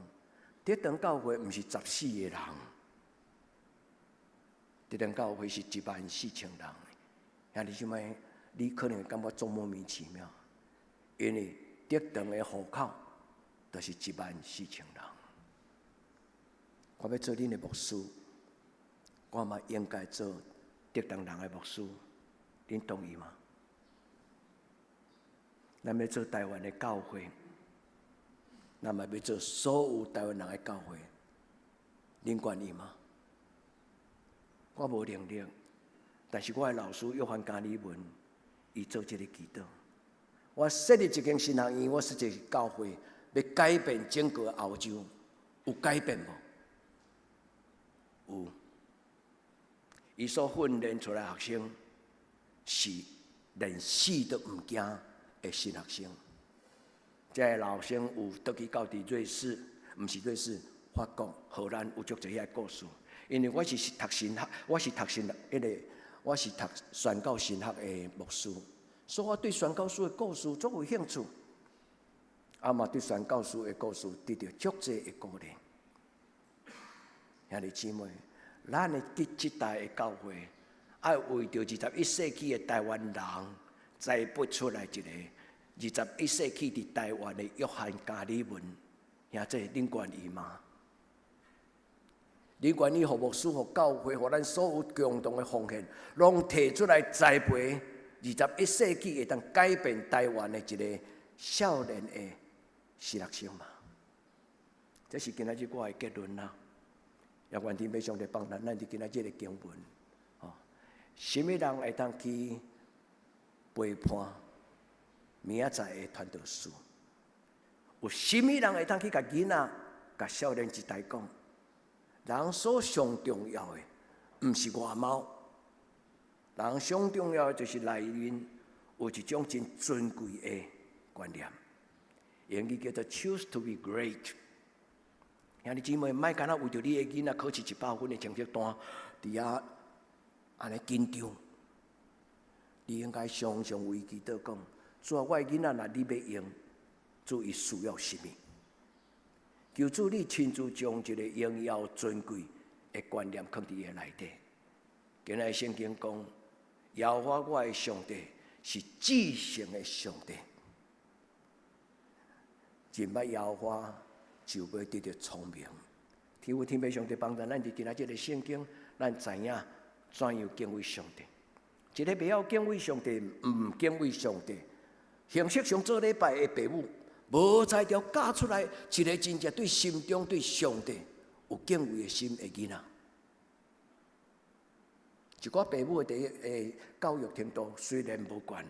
德堂教会毋是14个人，德堂教会是14000人。兄弟姊妹，你可能会感觉足莫名其妙，因为德堂的户口就是14000人。我要做恁的牧师，我嘛应该做德堂人的牧师，恁同意吗？咱要做台湾的教会，咱嘛要做所有台湾人的教会，恁愿意吗？我无能力，但是我的老师约翰加里文，伊做这个祈祷。我设立一间新学院，我设一个教会，要改变整个欧洲，有改变无？有。伊所训练出来的学生，是连死都唔惊的新学生。这个老生有倒去到伫瑞士，毋是瑞士，法国、荷兰有足侪遐故事。因为我是读神学，我是读宣教神学的牧师，所以我对宣教师的故事足有兴趣。嘛对宣教师的故事得到足侪的鼓励。兄弟姊妹，咱的这代的教会，爱为着21世纪的台湾人，栽培出来一个21世纪伫台湾的约翰加里文，兄弟，恁愿意吗？你愿意互牧师、互教会、互咱所有共同的奉献，拢提出来栽培21世纪会当改变台湾的一个少年的实学生嘛？这是今仔日我的结论啦。也愿天父上帝帮咱伫今仔日的经文，什么人会当去陪伴明仔载的传道书？有什么人会当去甲囡仔、甲少年一代讲？人所上重要的，毋是外貌，人上重要的就是内面有一种真尊贵的观念，英语叫做 choose to be great。兄弟姊妹，莫干那为着你的囡仔考试100分的成绩单，伫遐安尼紧张。你应该常常为祈祷讲：主啊，我的囡仔若你要用，主伊需要什么？求主你亲自将一个荣耀尊贵的观念放伫伊内底。今日圣经讲，耶和华我的上帝是至圣的上帝。认捌耶和华，就要得到聪明。天父天父上帝帮助咱伫今仔日个圣经，咱知影怎样敬畏上帝。一个袂晓敬畏上帝、唔敬畏上帝，形式上做礼拜的父母。无才调教出来一个真正对心中对上帝有敬畏的心的囡仔。一寡父母的教育程度虽然无悬，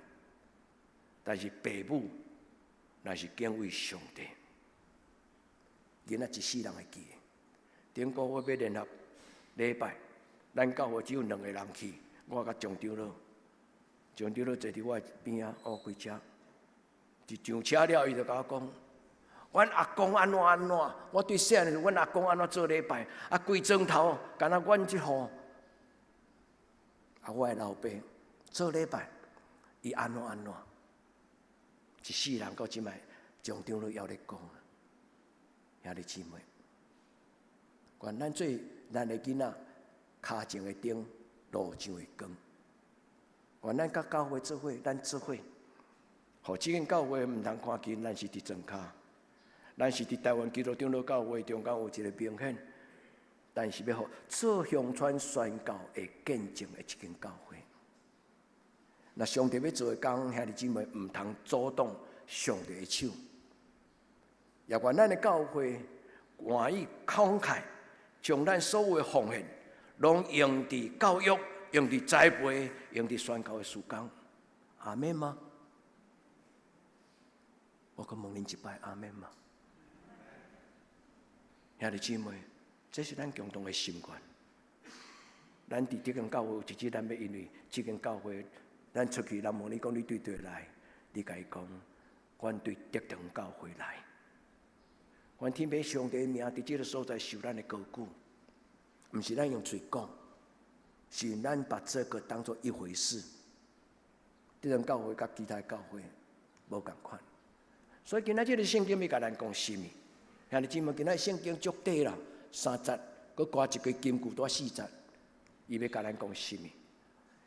但是父母若是敬畏上帝，囡仔一世人会记的。顶个我要联合礼拜，咱教会只有2个人去，我甲张长老坐伫我边仔，开车。一上车了，伊就甲我讲：“阮阿公安怎安怎？”我对细汉时，阮阿公安怎做礼拜？规钟头，敢若阮即户，我的老爸做礼拜，伊安怎安怎？一世人到即摆，张长老还咧讲，兄弟姊妹，愿咱做咱的囡仔，脚前的灯，路上的光。愿咱甲教会做伙，咱做伙，互即间教会毋通看见咱是伫庄脚，咱是伫台湾基督长老教会中间有一个明显，但是要互做乡村宣教的见证的一间教会。那上帝要做的工，兄弟姊妹毋通阻挡上帝的手。也愿咱的教会愿意慷慨，将咱所有的奉献，拢用伫教育、用伫栽培、用伫宣教的事工。阿免吗？我阁问恁一摆，阿免吗？兄弟姊妹，这是咱共同的心愿。咱伫这间教会有一日，咱要因为这间教会。咱出去，人问你讲你对对来，你甲伊讲，阮对德堂教会来。阮天父上帝的名伫这个所在受咱的高举，毋是咱用嘴讲，是咱把这个当作一回事。德堂教会甲其他教会无共款，所以今仔这个圣经要甲咱讲什么？兄弟姊妹，今仔圣经足短啦，3节，佮加一句金句多4节，伊要甲咱讲什么？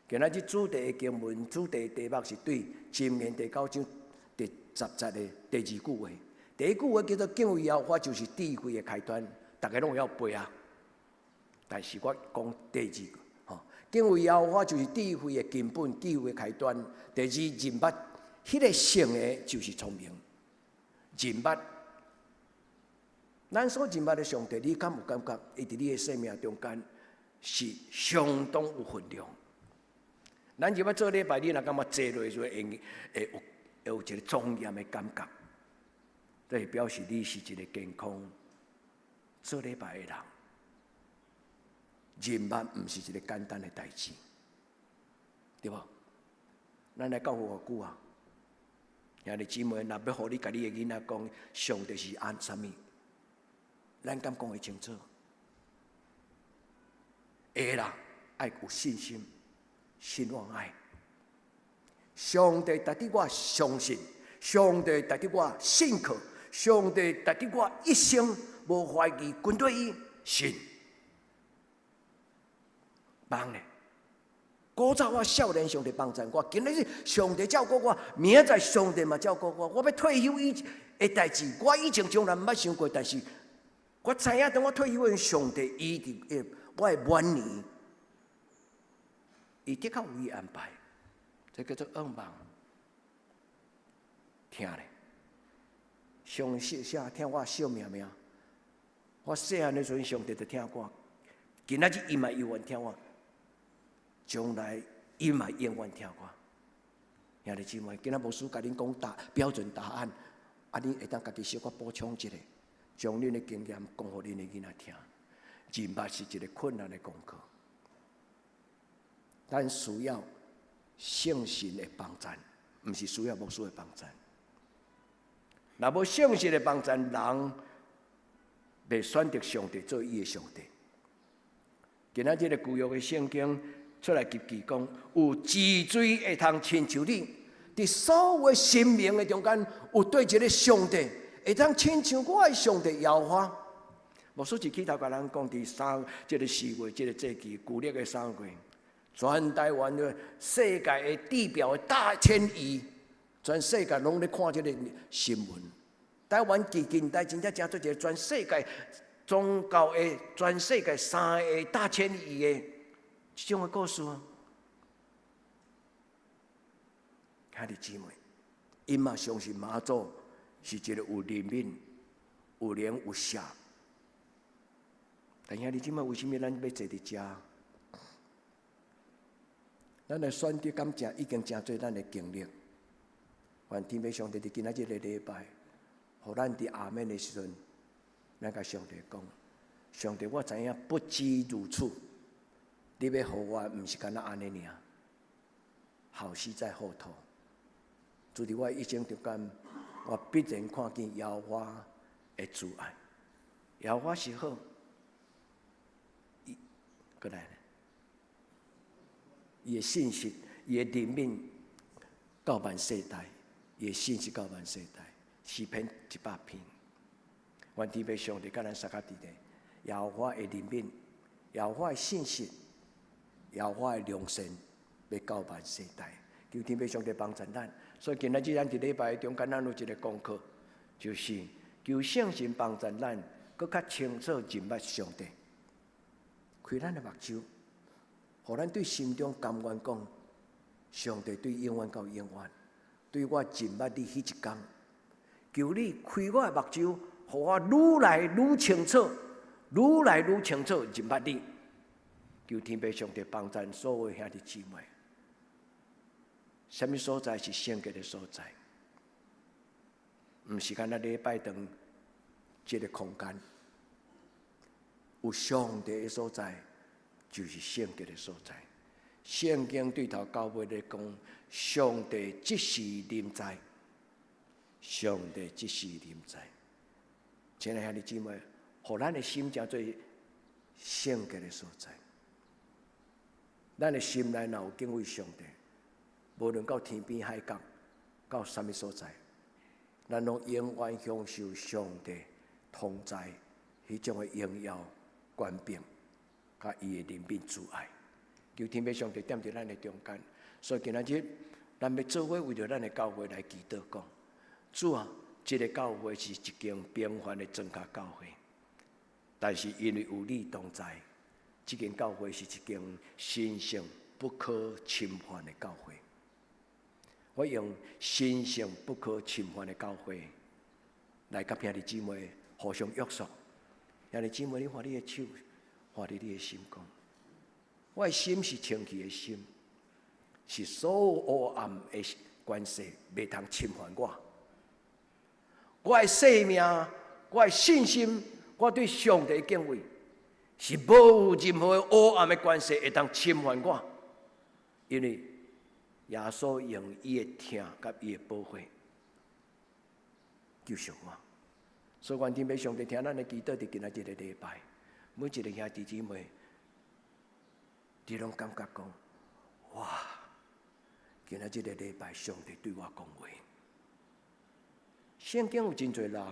今仔日主题的经文，主题的题目是对箴言第9章第10节的第2句话。第一句话叫做敬畏耶和华就是智慧的开端，大家拢要背啊。但是我讲第2句，敬畏耶和华就是智慧的根本，智慧的开端。第二，人捌迄个性的就是聪明。人捌，咱所人捌的上帝，你敢有感觉？伊伫你的生命中间是相当有分量。咱就要做礼拜，你若感觉坐落就会有一个庄严的感觉，这表示你是一个健康做礼拜的人。人捌毋是一个简单的代志，对无？咱来教会偌久啊？兄弟姊妹，若要互你甲你的囡仔讲，上帝是按什么？咱敢讲会清楚？会啦，爱有信心。信望爱，上帝值得我相信，上帝值得我信靠，上帝值得我一生无怀疑，跟对伊信。帮咧，古早我少年上帝帮助我，今日上帝照顾我，明仔上帝嘛照顾我。我要退休以的代志，我以前从来毋捌想过，但是我知影当我退休的上帝伊伫我的晚年。伊的确有伊安排，这叫做恩望。听咧，上细声听我小命命。我细汉的时阵，上帝就听我，今仔日伊嘛永远听我，将来伊嘛永远听我。兄弟姊妹，今仔牧师甲恁讲标准答案，啊，恁会当家己小可补充一下，将恁的经验讲互恁的囡仔听。人捌是一个困难的功课。咱需要圣神的帮助，毋是需要牧师的帮助。若无圣神的帮助，人袂选择上帝做伊的上帝。今仔日个旧约的圣经出来急讲，有治水会通亲像你，伫所有生命的中间，有对一个上帝会通亲像我的上帝耶和华。牧师一起头甲人讲，伫这个4月，这个节气，旧历的3月。全台湾的世界的地表的大迁移，全世界拢咧看这个新闻。台湾近代真正真做一个全世界宗教的、全世界3个大迁移的这种的故事。兄弟姊妹，因嘛相信妈祖是一个有怜悯、有怜有赦。但兄弟姊妹，为什么咱要坐伫遮？咱的选择感情已经真做咱的经历。愿天父上帝伫今仔日个礼拜，互咱伫阿门的时阵，咱甲上帝讲：上帝，我知影不止如此，你要互我，毋是干那安尼尔，好事在后头。主伫我一生中间，我必然看见耶和华的慈爱。耶和华是好，过来。伊的信息，伊的怜悯到万世代，伊的信息到万世代，诗篇100篇。愿天父上帝甲咱相合伫咧，耶和华的怜悯，耶和华的信息，耶和华的良善要到万世代。求天父上帝帮助咱。所以今仔日咱伫礼拜中间，咱有一个功课，就是求圣神帮助咱，搁较清楚认捌上帝，开咱的目睭，互咱对心中甘愿讲，上帝对永远到永远，对我认捌你迄一天。求你开我的目睭，互我愈来愈清楚，愈来愈清楚认捌你。求天父上帝帮助所有兄弟姊妹。什么所在是圣洁的所在？毋是干那礼拜堂这个空间，有上帝的所在，就是圣洁的所在。圣经对头到尾咧讲，上帝即时临在，上帝即时临在。亲爱兄弟姊妹，互咱的心诚做圣洁的所在。咱的心内若有敬畏上帝，无论到天边海角，到什么所在，咱拢永远享受上帝同在迄种的荣耀、权柄，甲伊的怜悯慈爱。求天父上帝踮伫咱的中间。所以今仔日，咱要做伙为着咱的教会来祈祷，讲主啊，这个教会是一间平凡的庄稼教会，但是因为有你同在，这间教会是一间神圣不可侵犯的教会。我用神圣不可侵犯的教会来甲兄弟姊妹互相约束。兄弟姊妹，你看你的手，看你的心讲，我的心是清气的心，是所有黑暗的关系袂通侵犯我。我的生命，我的信心，我对上帝的敬畏，是无有任何的黑暗的关系会当侵犯我，因为耶稣用伊的疼甲伊的保护救赎我。所以，愿天父上帝听咱的祈祷，伫今仔日的礼拜，每一个兄弟姊妹，你拢感觉讲，哇！今仔日的礼拜，上帝对我讲话。圣经有真侪人，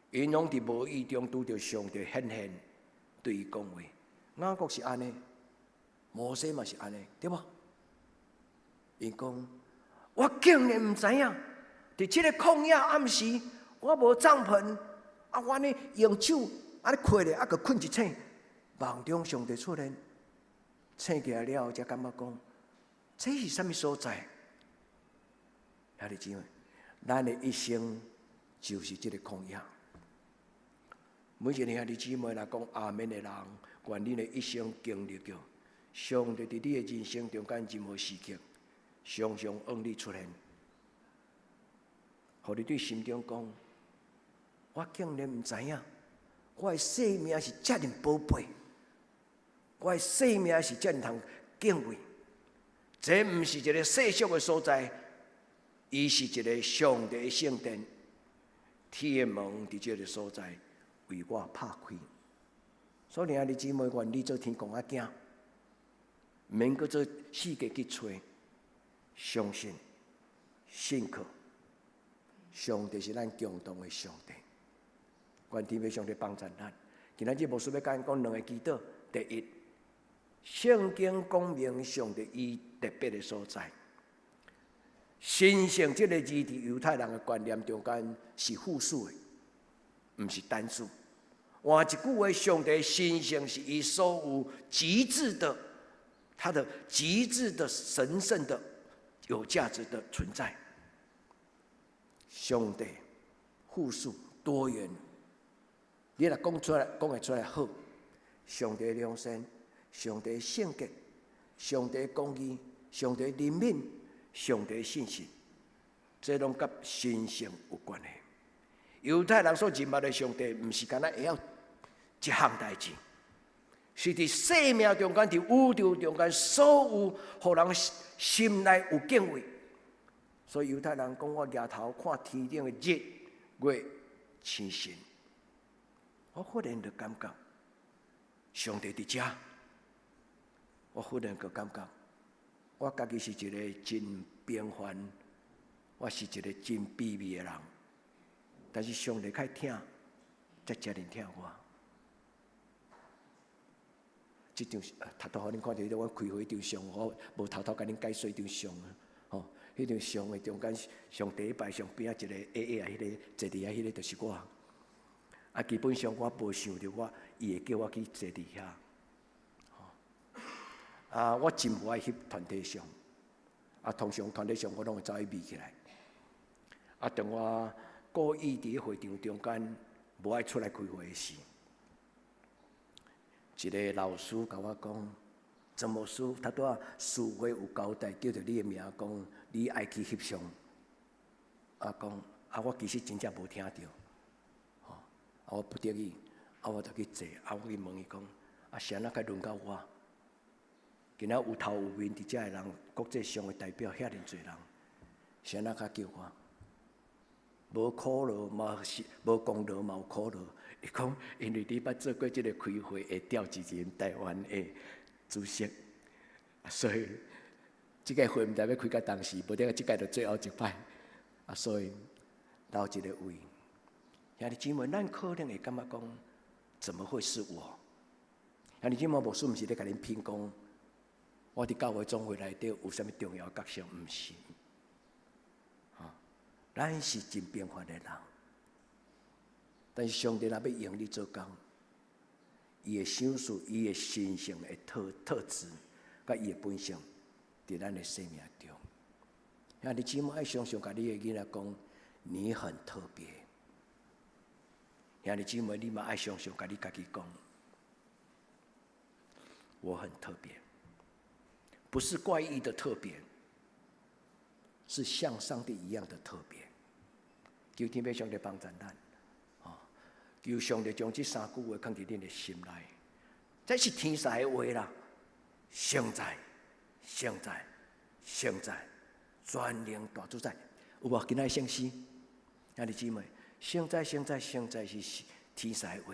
因拢伫无意中拄着上帝显现，对伊讲话。雅各是安尼，摩西嘛是安尼，对无？因讲，我竟然毋知影，伫即个旷野暗时，我无帐篷，啊，我呢用手安尼揢咧，啊，个困一醒，梦中上帝出现，醒起来了后，才感觉讲，这是什么所在？兄弟姊妹，咱的一生就是这个旷野。每一个兄弟姊妹来讲阿门的人，愿你的一生经历着上帝伫你的人生中间任何时刻，常常往你出现，互你对心中讲：我竟然毋知影，我的生命是遮尔宝贝，我的生命是遮尔通敬畏。这毋是一个世俗的所在，伊是一个上帝的圣殿。天的门伫这个所在为我拍开。所以，兄弟姊妹，愿你做天公仔囝，免搁做世界去找。相信、信靠，上帝是咱共同的上帝。愿天父上帝帮助咱。今仔日牧师要甲咱讲两个祈祷。第一，圣经讲明上帝伊特别的所在。神圣这个字伫犹太人的观念中间是复数的，毋是单数。换一句话，上帝神圣是伊所有极致的，他的极致的神圣的。有价值的存在，上帝复数多元，你若讲出来，讲会出来好。上帝的良善，上帝的圣洁，上帝的公义，上帝的怜悯，上帝的信心，这拢甲神圣有关系。犹太人所认捌的上帝，毋是干那会晓一项代志。是伫生命中间，伫宇宙中间，所有互人心内有敬畏。所以犹太人讲：我抬头看天顶的日、月、星星，我忽然就感觉上帝伫遮。我忽然就感觉，我家己是一个真平凡，我是一个真卑微的人。但是上帝较疼，才遮尔疼我。即张头拄互恁看到迄阮开会张相，我无偷偷甲恁解说迄张相啊，吼，迄张相的中间上第一排上边仔一个 AA 啊，迄个坐伫遐，迄个就是我。啊，基本上我无想着伊会叫我去坐伫遐。啊，我真无爱翕团体相，啊，通常团体相我拢会走去眯起来。啊，当我故意伫会场中间无爱出来开会时，一个老师甲我讲，曾牧师，他拄仔师会有交代，叫着你的名，讲你爱去翕相。啊，讲啊，我其实真正无听到，吼，啊，我不得已，啊，我就去坐，啊，我去问伊讲，啊，谁仔甲轮到我？今仔有头有面伫遮的人，国际上的代表遐尔侪人，谁仔甲叫我？无苦劳嘛是，无功劳嘛有苦劳。伊讲，因为你捌做过即个开会的调集人台湾的主席，所以即个会毋知要开到当时，无得即个就最后一摆。啊，所以留一个位。兄弟姊妹，咱可能会感觉讲，怎么会是我？兄弟姊妹，无说毋是咧甲恁评讲，我伫教会总会内底有啥物重要角色？毋是。咱是真平凡的人，但是上帝若要用你做工，伊的想事、伊的神性的特质，甲伊的本性，伫咱的生命中。兄弟姊妹爱常常甲你的囡仔讲，你很特别。兄弟姊妹，你嘛爱常常甲你家己讲，我很特别，不是怪异的特别，是像上帝一样的特别。求天父上帝帮助咱，求上帝将这三句话放伫恁的心内，这是天使的话啦。现在，现在，现在，全能大主宰，有无？今仔圣诗，兄弟姊妹，现在，现在，现在是天使的话，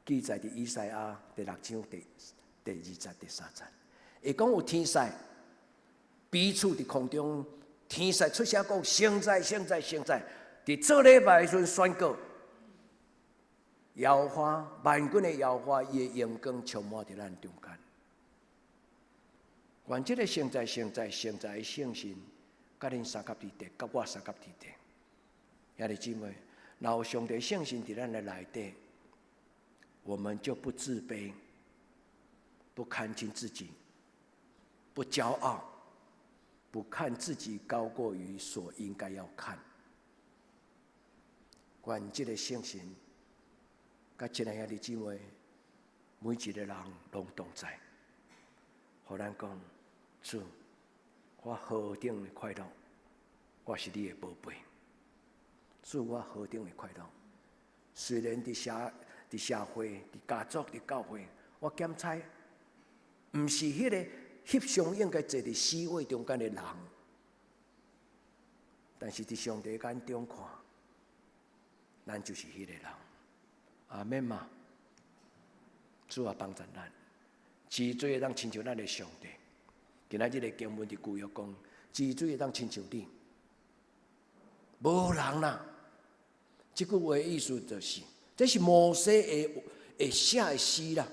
记载伫以赛亚第6章第2节、第3节，会讲有天使彼此伫空中。天使出声讲：现在，现在，现在，伫做礼拜的时阵宣告，耶和华万军的耶和华，伊的阳光充满伫咱中间。愿这个现在，现在，现在的圣神，甲恁三甲伫地，甲我三甲伫地。兄弟姊妹，若有上帝圣神伫咱的内底，我们就不自卑，不看轻自己，不骄傲。不看自己高过于所应该要看，愿这个圣神，甲亲爱兄弟姊妹，每一个人拢同在，互咱讲，主，我何等的快乐，我是你的宝贝，主，我何等的快乐。虽然伫社会、伫家族、伫教会，我检查，毋是迄个。翕相应该坐伫4位中间的人，但是伫上帝眼中看，咱就是迄个人。阿免嘛，主啊帮助咱，治罪会当亲像咱的上帝。今仔日个经文伫旧约讲，治罪会当亲像你，无人啦。这句话的意思就是，这是摩西会写的诗啦。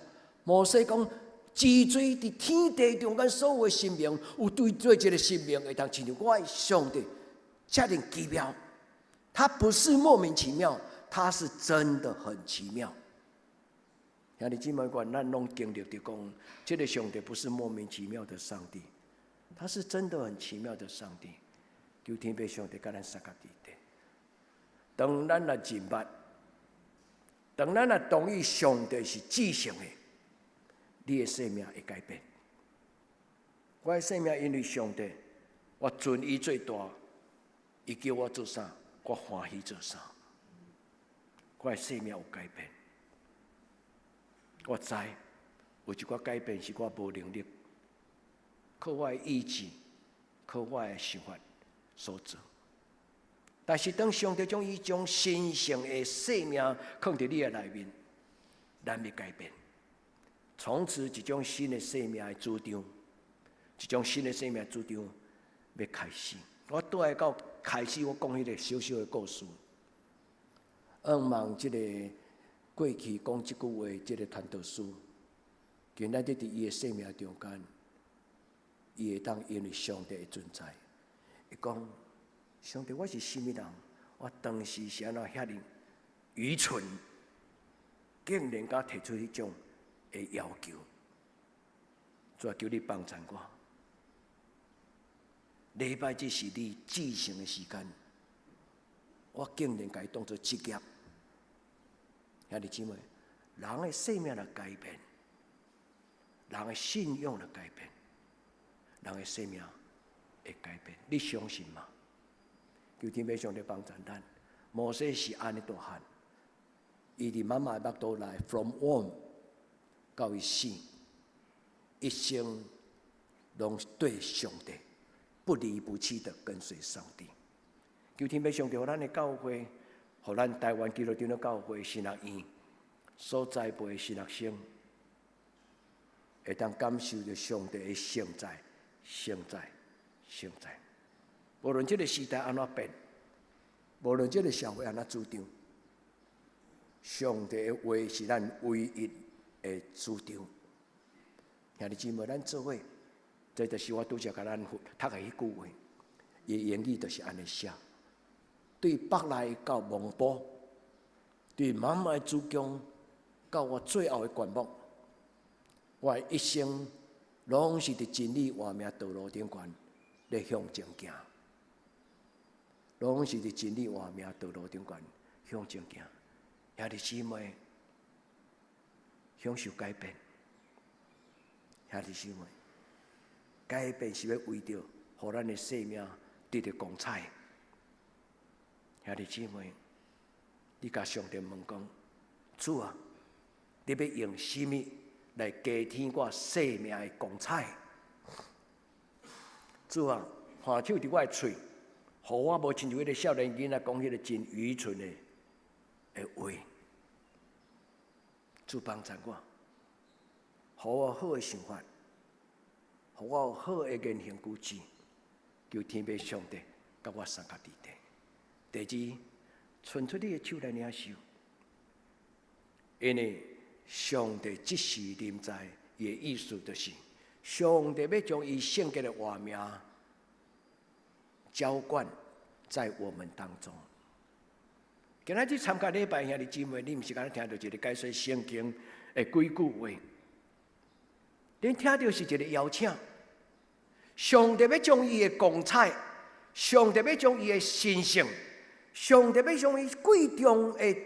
摩西讲。治罪伫天地中间所有的生命，有对做一个生命会当亲像我的上帝，遮尔奇妙。他不是莫名其妙，他是真的很奇妙。兄弟姊妹，咱拢经历着讲，这个上帝不是莫名其妙的上帝，他是真的很奇妙的上帝。求天父上帝甲咱三甲伫地。当咱来认捌，当咱来同意上帝是至圣的。你的生命会改变，我的生命因为上帝，我尊伊最大，伊叫我做啥，我欢喜做啥。我的生命有改变，我知有一寡改变是我无能力，靠我的意志，靠我的想法所做。但是当上帝将伊种神圣的生命放伫你的内面，咱要改变。从此，一种新的生命的主张，一种新的生命的主张要开始。我倒来到开始，我讲迄个小小的故事。望即个过去讲即句话，即个传道书今仔日伫伊的生命中间，伊会当因为上帝的存在，伊讲：上帝，我是什么人？我当时是安怎遐尼愚蠢，竟然甲提出迄种的要求，主求你帮衬我。礼拜这是你至圣的时间，我竟然甲伊当作职业。兄弟姊妹，人的生命来改变，人的信仰来改变，人的生命会改变。你相信吗？求天父上帝帮助咱。摩西是安尼大汉，伊伫妈妈的腹肚内 ，from womb 到伊死，一生拢对上帝不离不弃的跟随上帝。求天父上帝，互咱的教会，互咱台湾基督教的教会神学院所栽培的神学生，会当感受着上帝的圣在、圣在、圣在。无论这个时代安怎变，无论这个社会安怎主张，上帝的话是咱唯一的主张。兄弟姊妹，咱做伙，这就是我拄则甲咱读的迄句话，伊的言语就是安尼写：对北来到蒙古，对满满的主公，到我最后的棺木，我的一生拢是伫真理活命道路顶悬咧向前行。拢是伫真理活命道路顶悬向前行，兄弟姊妹，享受改变。兄弟姊妹，改变是要为着，互咱的生命得到光彩。兄弟姊妹，你甲上帝问讲：主啊，你要用什么来加添我生命的光彩？主啊，看手伫我的嘴。互我无亲像迄个少年囡仔讲迄个真愚蠢的话，主帮助我，互我好的想法，互我有好的言行举止，求天父上帝甲我三脚地地。第二，伸出你的手来领受，因为上帝即时临在，伊的意思就是，上帝要将伊圣洁的活命浇灌在我们当中。今仔日参加礼拜，兄弟姊妹，你毋是敢听到一个解说圣经的几句话，恁听到是一个邀请。上帝要将伊的光彩，上帝要将伊的神性，上帝要将伊贵重的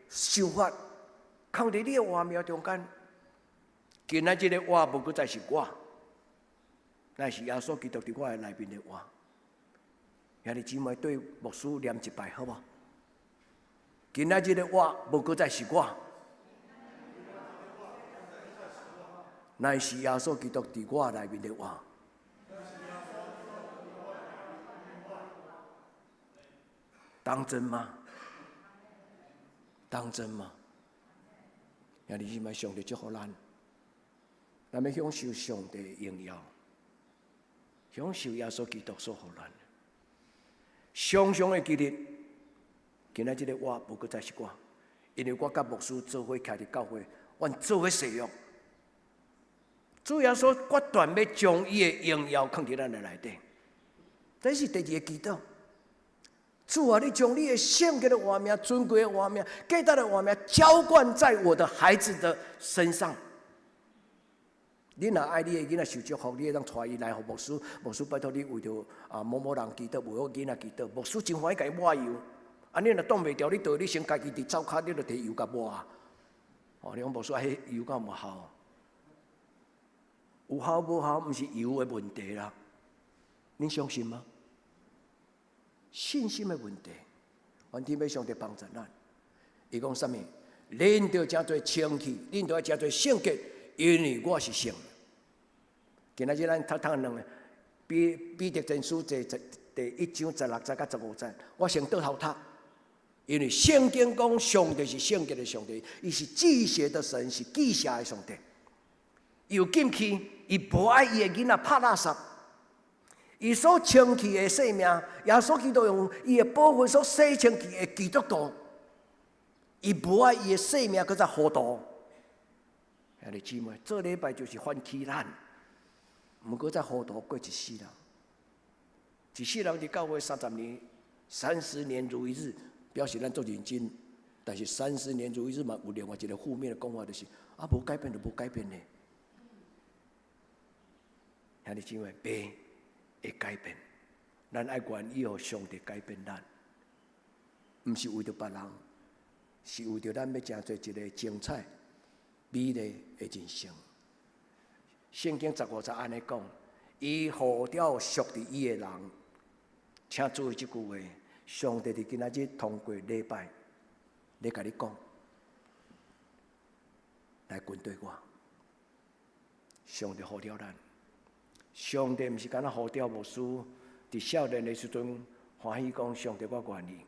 想法，放伫你的活命中间。今仔日的我，无搁再是我，乃是耶稣基督伫我的内面的我。兄弟姊妹，对牧师念一拜好无？今仔日的我，无搁再是我，乃是耶稣基督伫我内面的我。当真吗？当真吗？兄弟姊妹，上帝祝福咱，咱要享受上帝的荣耀，享受耶稣基督所予咱。常常的记得，今仔日的我无搁再是我，因为我甲牧师做伙徛伫教会，阮做伙使用。主耶稣决断要将伊的荣耀放伫咱的内底，这是第二个祈祷。主啊，你将你的圣洁的活命、尊贵的活命、价值的活命浇灌在我的孩子的身上。你若爱你的囡仔受祝福，你会当带伊来互牧师。牧师拜托你为着某某人祈祷，为我囡仔祈祷。牧师真欢喜甲伊抹油。你若挡袂掉，你倒你先家己伫灶骹，你就摕油甲抹。你讲牧师，迄油敢有效？有效无效，毋是油的问题啦。恁相信吗？信心的问题，愿天父上帝帮助咱。伊讲啥物？恁着诚侪清气，恁着要诚侪圣洁，因为我是圣。今仔日咱读两个彼得前书第1章16节到15节，我先倒头读，因为圣经讲上帝是圣洁的上帝，伊是至邪的神，是至邪的上帝。又禁去，伊无爱伊的囡仔拍垃圾。伊所清气的生命，耶稣基督用伊的宝血所洗清气的基督徒，伊无爱伊的生命搁再糊涂。兄弟姊妹，这礼拜就是反起咱，毋过再糊涂过一世人。一世人伫教会30年，30年如一日，表示咱做认真。但是30年如一日嘛，有另外一个负面的讲法，就是无改变就无改变呢。兄弟姊妹，病会改变，咱爱愿意互上帝改变咱，毋是为着别人，是为着咱要成做一个精彩、美丽的人生。圣经15节安尼讲：伊呼召属于伊的人，请注意这句话。上帝伫今仔日通过礼拜，咧甲你讲，来跟对我。上帝呼召咱。上帝毋是敢若呼召牧师，伫少年的时阵欢喜讲：上帝，我愿意。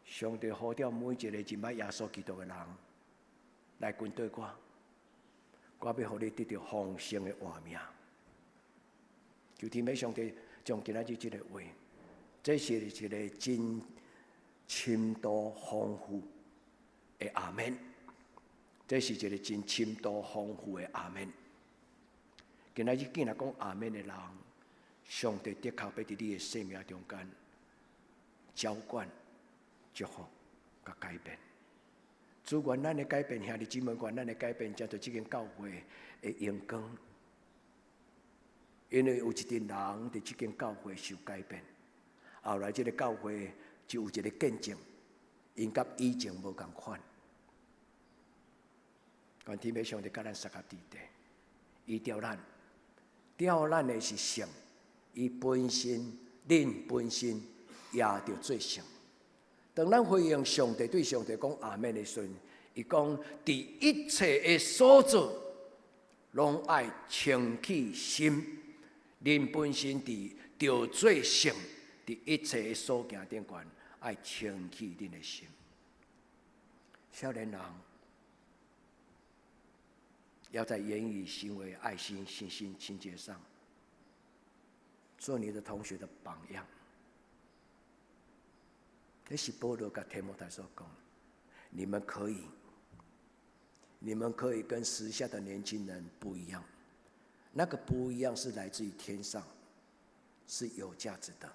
上帝呼召每一个认捌耶稣基督的人来跟对我，我要互你得到丰盛的活命。求天父上帝将今仔日这个话，这是一个真深度丰富的阿门。这是一个真深度丰富的阿门。今仔日竟然讲阿门的人，上帝的确要伫你的生命中间浇灌、祝福、甲改变。主愿咱的改变，兄弟姊妹，愿咱的改变，才对这间教会的荣光。因为有一群人伫这间教会受改变，后来这个教会就有一个见证，因甲以前无共款。愿天父上帝甲咱适合伫地，伊调咱的是圣，伊本身，恁本身也着做圣。当咱回应上帝对上帝讲阿门的时阵，伊讲：伫一切的所做，拢爱清气心。恁本身着做圣，伫一切的所行顶悬，爱清气恁的心。少年人要在言语、行为、爱心、信心、清洁上，做你的同学的榜样。这是保罗跟提摩太所讲，你们可以跟时下的年轻人不一样，那个不一样是来自于天上，是有价值的。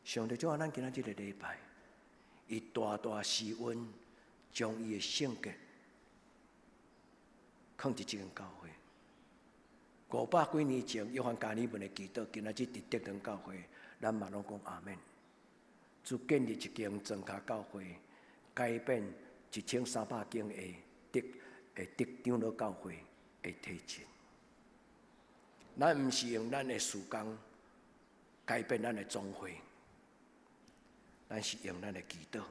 上帝就像咱今仔日的礼拜，伊大大施恩，将伊的性格放伫这间教会。500几年前，约翰加尔文的祈祷，今仔日伫德堂教会，咱嘛拢讲阿门。就建立一间庄脚教会，改变1300间的长老教会的体制。咱毋是用咱的事工改变咱的总会，咱是用咱的祈祷，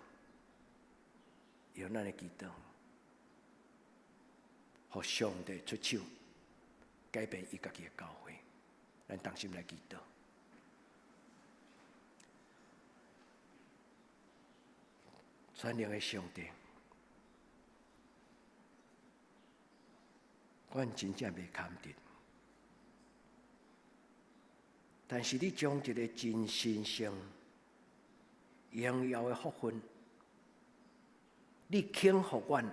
互上帝出手，改变伊家己的教会。咱同心来祈祷。全能的上帝，阮真正袂堪得，但是你将一个真神圣、荣耀的福分，你肯互阮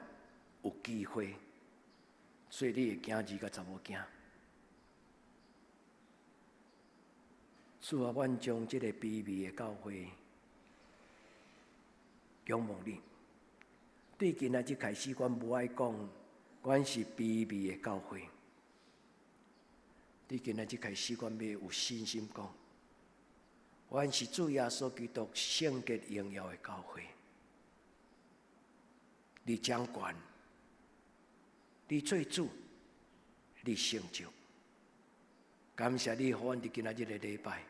有机会，所以你的囝儿甲查某囝，主啊，阮将这个卑微的教会。仰望你，对今仔日开始，阮无爱讲，阮是卑微的教会。对今仔日开始，阮要有信心讲，阮是主耶稣基督圣洁荣耀的教会。你掌权，你做主，你成就。感谢你，互阮伫今仔日的礼拜，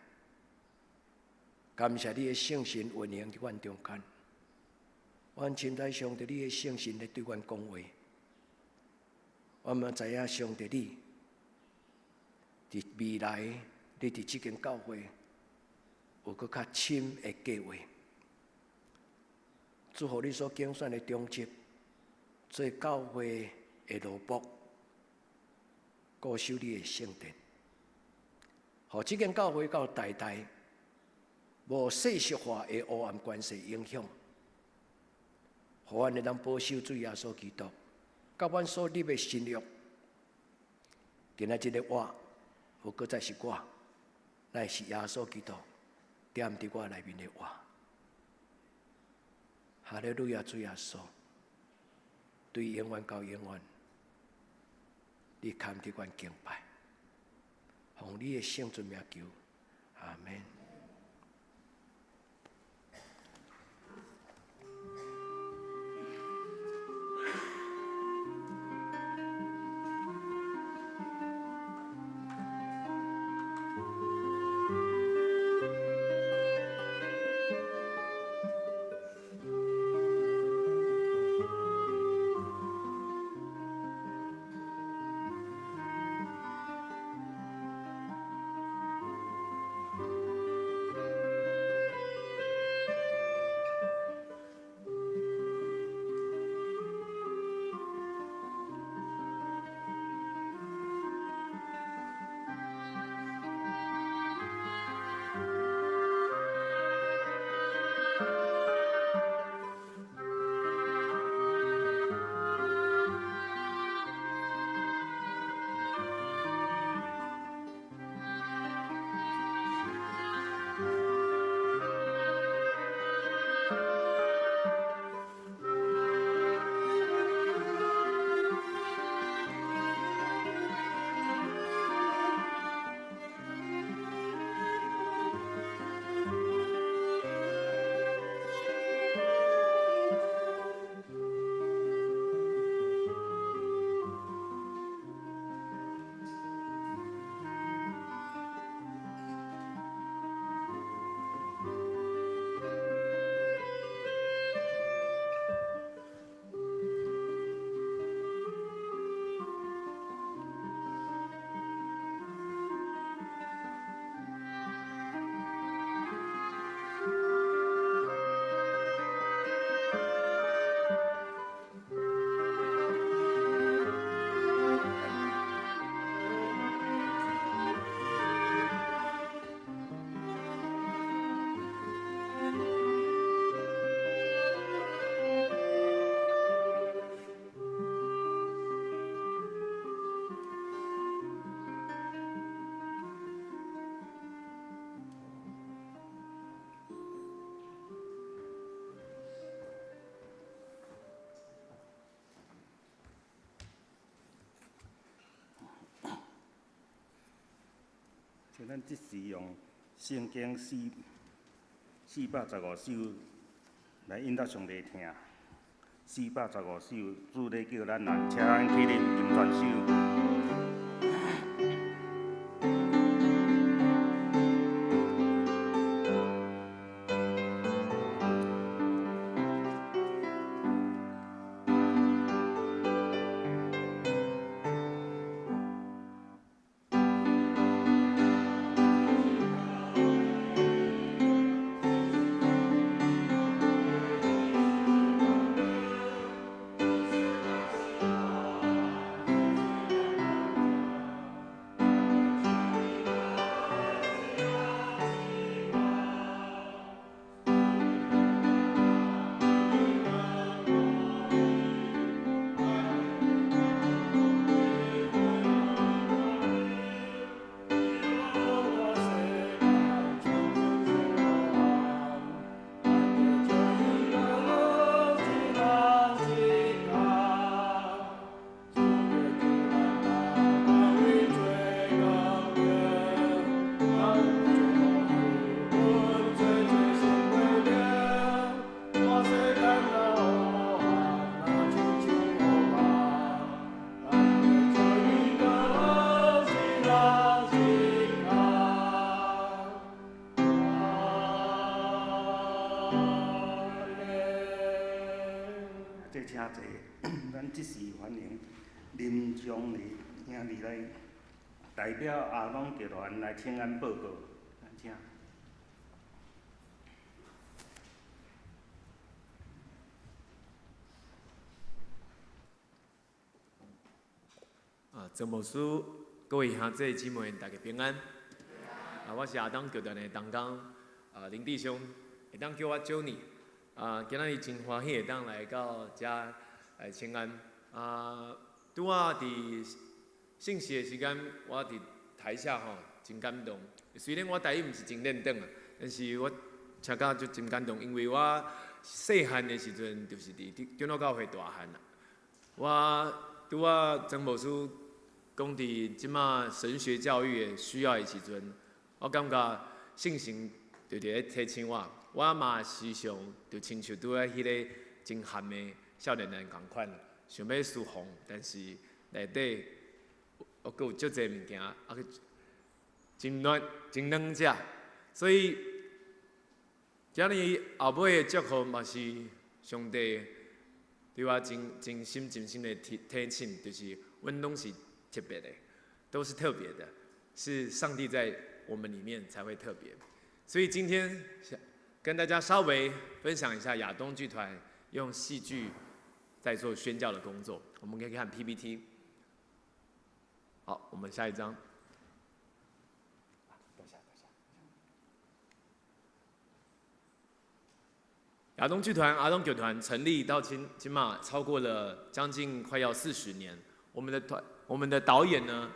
感谢你的圣神运行伫阮中间。阮亲在上帝，你的圣神咧对阮讲话。阮嘛知影上帝你伫未来，你伫这间教会有搁较深的计划。祝福你所竞选的中职，做教会的罗卜，固守你的圣殿，互这间教会到代代无世俗化的黑暗关系影响。互阮会当保守主耶稣基督甲阮所立的新约，今仔日的我，无搁再是我，乃是耶稣基督踮伫我内面的我。哈利路亚，主耶稣，对永远到永远，你堪伫阮敬拜，奉你的圣尊名求，阿门。像咱即时用圣经415首来引导上帝听，415首主咧叫咱人，请咱起立吟传首。请坐，咱即时欢迎林宗礼兄弟来代表阿东集团来请安报告，请。郑牧师，各位兄弟姊妹，大家平安。我是阿东集团的东工林弟兄，会当叫我 Johnny。今仔日真欢喜会当来到遮来请安。拄啊伫信息的时间，我伫台下吼真感动。虽然我台语毋是真练转啊，但是我请到就真感动，因为我细汉的时阵就是伫长老教会大汉啦。我拄啊曾牧师讲伫即马神学教育的需要的时阵，我感觉圣神就伫咧提醒我，我嘛时常就亲像拄啊迄个真汉的少年人共款，想要侍奉，但是内底我阁有足侪物件，真软真软食，所以今日后尾的祝福嘛是上帝对我真心的提醒，就是阮拢是特别的，都是特别的，是上帝在我们里面才会特别。所以今天想跟大家稍微分享一下亚东剧团用戏剧在做宣教的工作。我们可以看 PPT。好，我们下一张。亚东剧团、亚东剧团成立到今嘛超过了将近快要40年。我们的导演呢，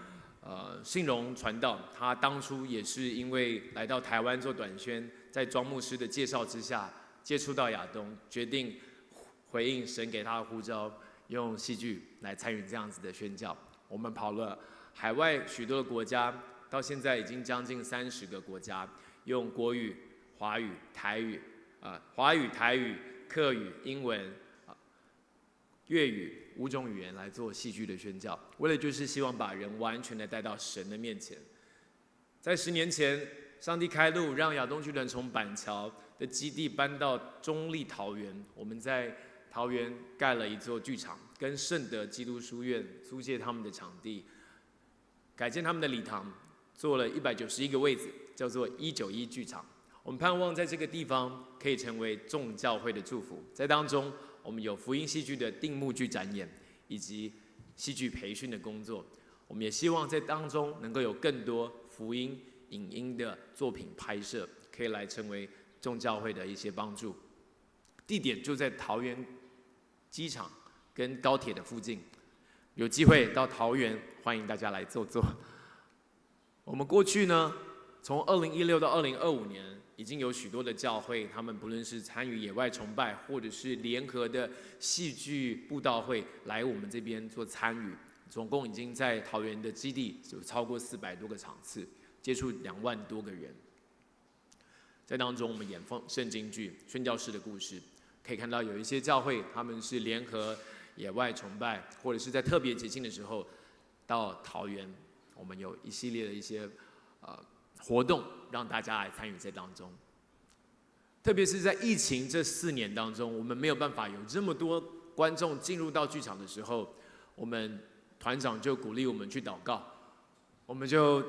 信荣传道，他当初也是因为来到台湾做短宣，在庄牧师的介绍之下，接触到亚东，决定回应神给他的呼召，用戏剧来参与这样子的宣教。我们跑了海外许多的国家，到现在已经将近30个国家，用国语、华语、台语。华语、台语、客语、英文、粤语5种语言来做戏剧的宣教，为了就是希望把人完全的带到神的面前。在10年前，上帝开路，让亚东剧团从板桥的基地搬到中立桃园。我们在桃园盖了一座剧场，跟圣德基督书院租借他们的场地，改建他们的礼堂，做了191个位子，叫做191剧场。我们盼望在这个地方可以成为众教会的祝福。在当中，我们有福音戏剧的定目剧展演，以及戏剧培训的工作。我们也希望在当中能够有更多福音影音的作品拍摄，可以来成为众教会的一些帮助。地点就在桃园机场跟高铁的附近，有机会到桃园，欢迎大家来坐坐。我们过去呢，从2016到2025年。已经有许多的教会，他们不论是参与野外崇拜，或者是联合的戏剧布道会，来我们这边做参与。总共已经在桃园的基地有超过400多个场次，接触2万多个人。在当中，我们演圣经剧、宣教士的故事，可以看到有一些教会，他们是联合野外崇拜，或者是在特别节庆的时候到桃园，我们有一系列的一些活动让大家来参与在当中，特别是在疫情这4年当中，我们没有办法有这么多观众进入到剧场的时候，我们团长就鼓励我们去祷告，我们就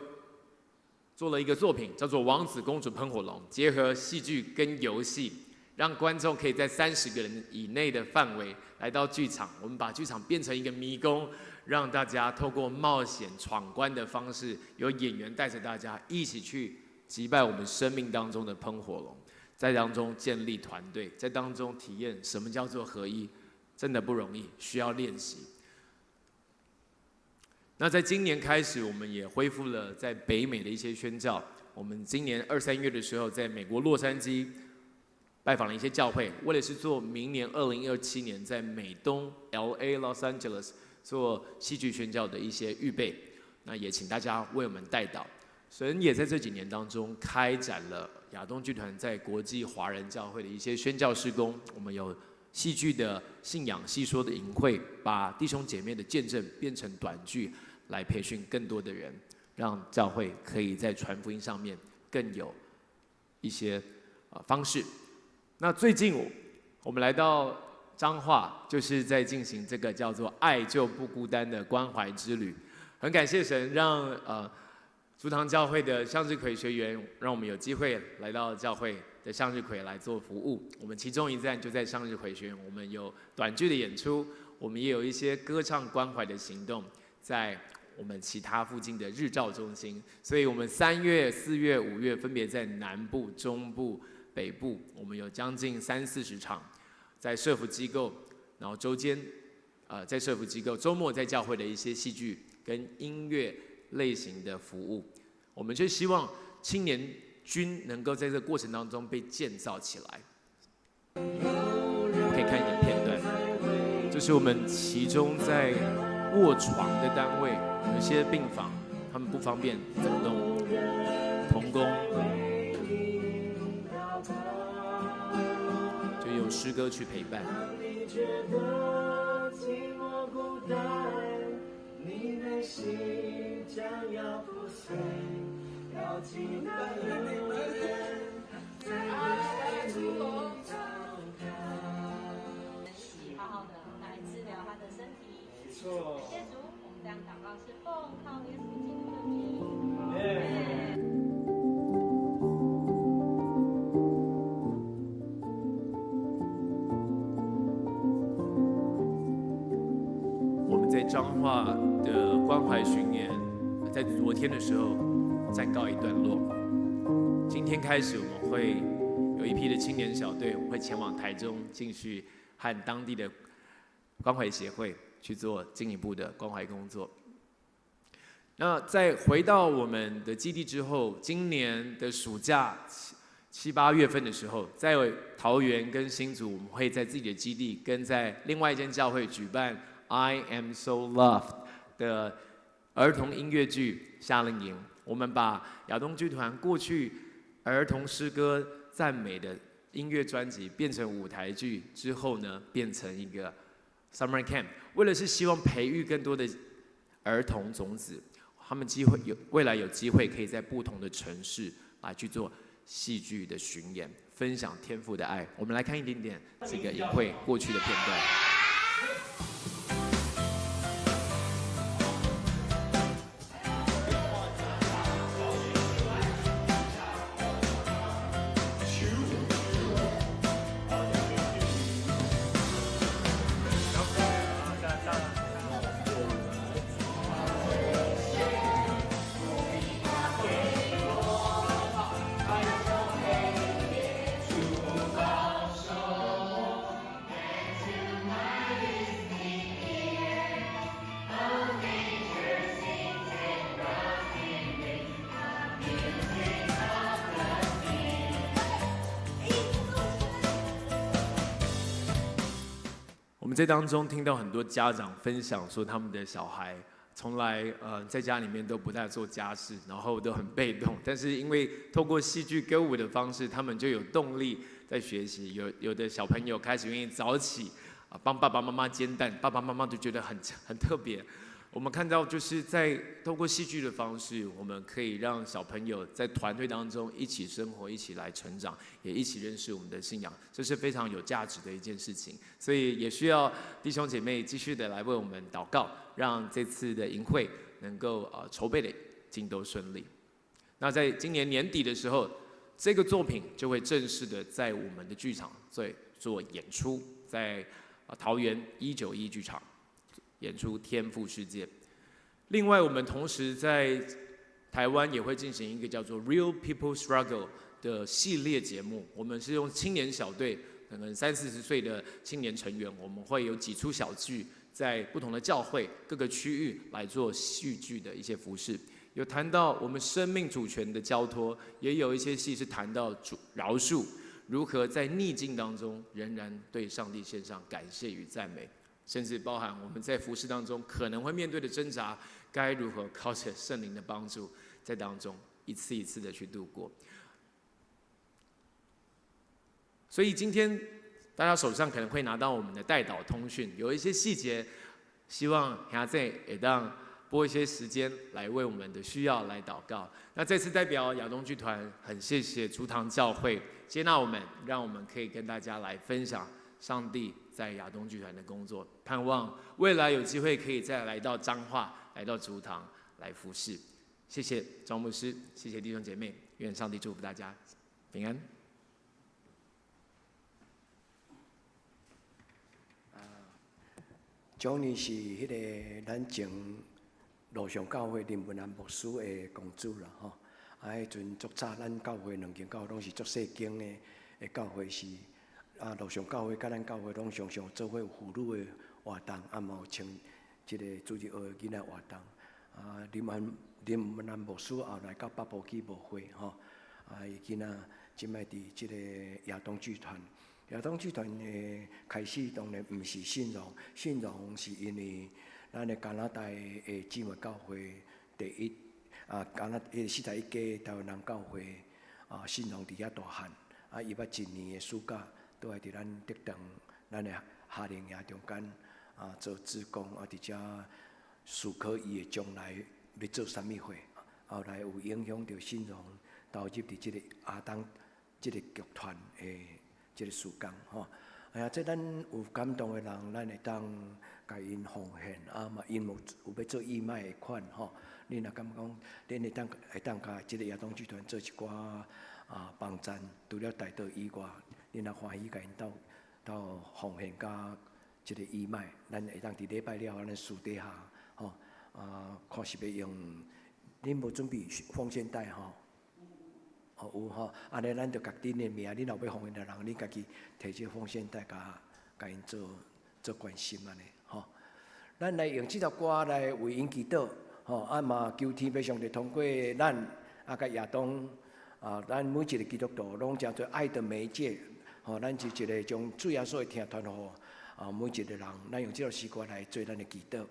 做了一个作品，叫做《王子公主喷火龙》，结合戏剧跟游戏，让观众可以在30个人以内的范围来到剧场。我们把剧场变成一个迷宫。让大家透过冒险闯关的方式，有演员带着大家一起去击败我们生命当中的喷火龙，在当中建立团队，在当中体验什么叫做合一，真的不容易，需要练习。那在今年开始，我们也恢复了在北美的一些宣教。我们今年2、3月的时候，在美国洛杉矶拜访了一些教会，为了是做明年2027年在美东 LA Los Angeles。做戏剧宣教的一些预备，那也请大家为我们代祷。神也在这几年当中开展了亚东剧团在国际华人教会的一些宣教事工。我们有戏剧的信仰戏说的营会，把弟兄姐妹的见证变成短剧，来培训更多的人，让教会可以在传福音上面更有一些方式。那最近我们来到彰化，就是在进行这个叫做“爱就不孤单”的关怀之旅。很感谢神，让竹堂教会的向日葵学员，让我们有机会来到教会的向日葵来做服务。我们其中一站就在向日葵学院，我们有短剧的演出，我们也有一些歌唱关怀的行动，在我们其他附近的日照中心。所以我们3月、4月、5月分别在南部、中部、北部，我们有将近30-40场。在社福机构，然后周间在社福机构，周末在教会的一些戏剧跟音乐类型的服务。我们就希望青年军能够在这个过程当中被建造起来。可以看一点片段，这是我们其中在卧床的单位，有一些病房，他们不方便走动，同工就用诗歌去陪伴。好好的来治疗他的身体。没错。谢主，我们这样祷告是奉靠耶稣基督的名。我们在彰化的关怀巡演，在昨天的时候暂告一段落。今天开始，我们会有一批的青年小队，我们会前往台中，继续和当地的关怀协会去做进一步的关怀工作。那在回到我们的基地之后，今年的暑假7、8月份的时候，在桃园跟新竹，我们会在自己的基地跟在另外一间教会举办 I Am So Loved 的儿童音乐剧夏令营。我们把亚东剧团过去儿童诗歌赞美的音乐专辑变成舞台剧之后呢，变成一个 Summer Camp， 为了是希望培育更多的儿童种子，他们未来有机会可以在不同的城市来去做戏剧的巡演，分享天父的爱。我们来看一点点这个影会过去的片段。我们在当中听到很多家长分享说，他们的小孩从来在家里面都不太做家事，然后都很被动。但是因为透过戏剧歌舞的方式，他们就有动力在学习。有的小朋友开始愿意早起帮爸爸妈妈煎蛋，爸爸妈妈就觉得很特别。我们看到就是在透过戏剧的方式，我们可以让小朋友在团队当中一起生活，一起来成长，也一起认识我们的信仰，这是非常有价值的一件事情。所以也需要弟兄姐妹继续的来为我们祷告，让这次的营会能够筹备的尽都顺利。那在今年年底的时候，这个作品就会正式的在我们的剧场做演出，在桃园191剧场演出《天赋世界》。另外，我们同时在台湾也会进行一个叫做 Real People Struggle 的系列节目。我们是用青年小队，可能30、40岁的青年成员，我们会有几出小剧，在不同的教会各个区域来做戏剧的一些服事。有谈到我们生命主权的交托，也有一些戏是谈到饶恕，如何在逆境当中仍然对上帝献上感谢与赞美。甚至包含我们在服事当中可能会面对的挣扎，该如何靠着圣灵的帮助，在当中一次一次的去度过。所以今天大家手上可能会拿到我们的代祷通讯，有一些细节，希望下次也当拨一些时间来为我们的需要来祷告。那这次代表亚东剧团，很谢谢竹堂教会接纳我们，让我们可以跟大家来分享上帝在亚东剧团的工作，盼望未来有机会可以再来到彰化，来到竹堂来服侍。谢谢庄牧师，谢谢弟兄姐妹，愿上帝祝福大家平安。将你是迄个咱前路上教会林文安牧师的公主啦吼。迄阵足早，咱教会2间教会拢是足细间的教会是。路上教会甲咱教会拢常常做伙有妇女的活动，啊，嘛有请即个主日学的囡仔活动。啊，林南牧师后来到北部去牧会吼，啊，伊囡仔即摆伫即个亚东剧团。亚东剧团的开始当然毋是信荣，信荣是因为咱的加拿大的姊妹教会第一加拿大41家台湾人教会信荣伫遐大汉，伊捌一年的暑假都爱伫咱德堂咱的夏令营中间做志工，伫遮思考伊的将来要做啥物货，后来有影响到信荣投入伫即个亚东即个剧团的。即个事工吼，哎呀，即咱有感动的人，咱会当甲因奉献嘛，因有要做义卖的款吼。你若感讲，恁会当甲即个亚东剧团做一寡帮赞，除了大道以外，恁若欢喜甲因斗奉献甲即个义卖，咱会当伫礼拜了，咱私底下吼看是要用，恁无准备奉献袋吼。有吼，安尼咱就甲恁的名，恁若要奉献的人，恁家己摕这奉献袋甲因做关心安尼吼。咱来用这首歌来为因祈祷吼，嘛求天父上帝通过咱甲亚东咱每一个基督徒拢叫做爱的媒介吼，咱是一个将主耶稣的听传互每一个人，咱用这首诗歌来做咱的祈祷。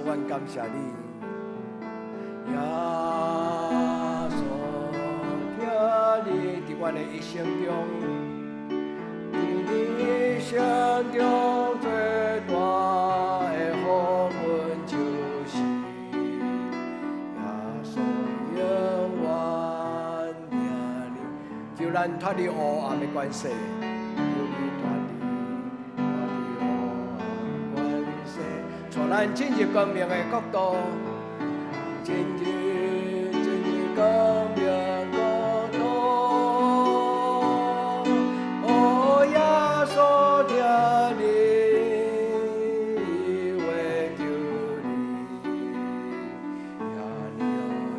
阮感谢你，耶稣，听你伫阮的一生中，伫你一生中最大的福分就是耶稣永远听你，就咱脱离黑暗的关系。咱进入光明的国度，进入光明国度。哦，耶稣听你，为着你，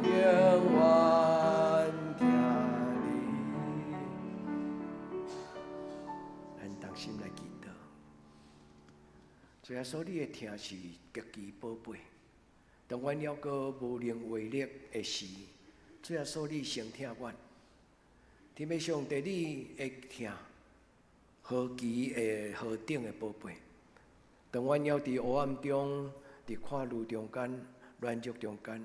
也永远听你。咱当心来祈祷。主耶稣，你的听是极其宝贝。当阮了个无能为力的时，主耶稣，你先听阮。天父上帝，你会听何其的何等的宝贝。当阮了伫黑暗中，伫看路中间、软弱中间，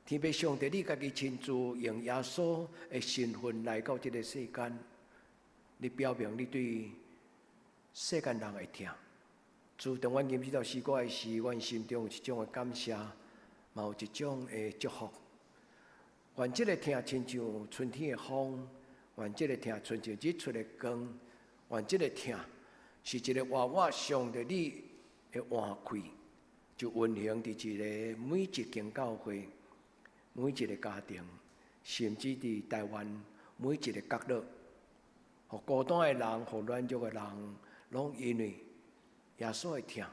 天父上帝，你家己亲自用耶稣的身份来到这个世间，你表明你对世间人会听。自当阮吟这首诗歌的时，阮心中有一种的感谢，嘛有一种的祝福。愿这个听亲像春天的风，愿这个听亲像日出的光，愿这个听是一个活我上帝你的换开，就运行伫一个每一间教会、每一个家庭，甚至伫台湾每一个角落，互孤单的人、互软弱的人，拢因为耶稣会听，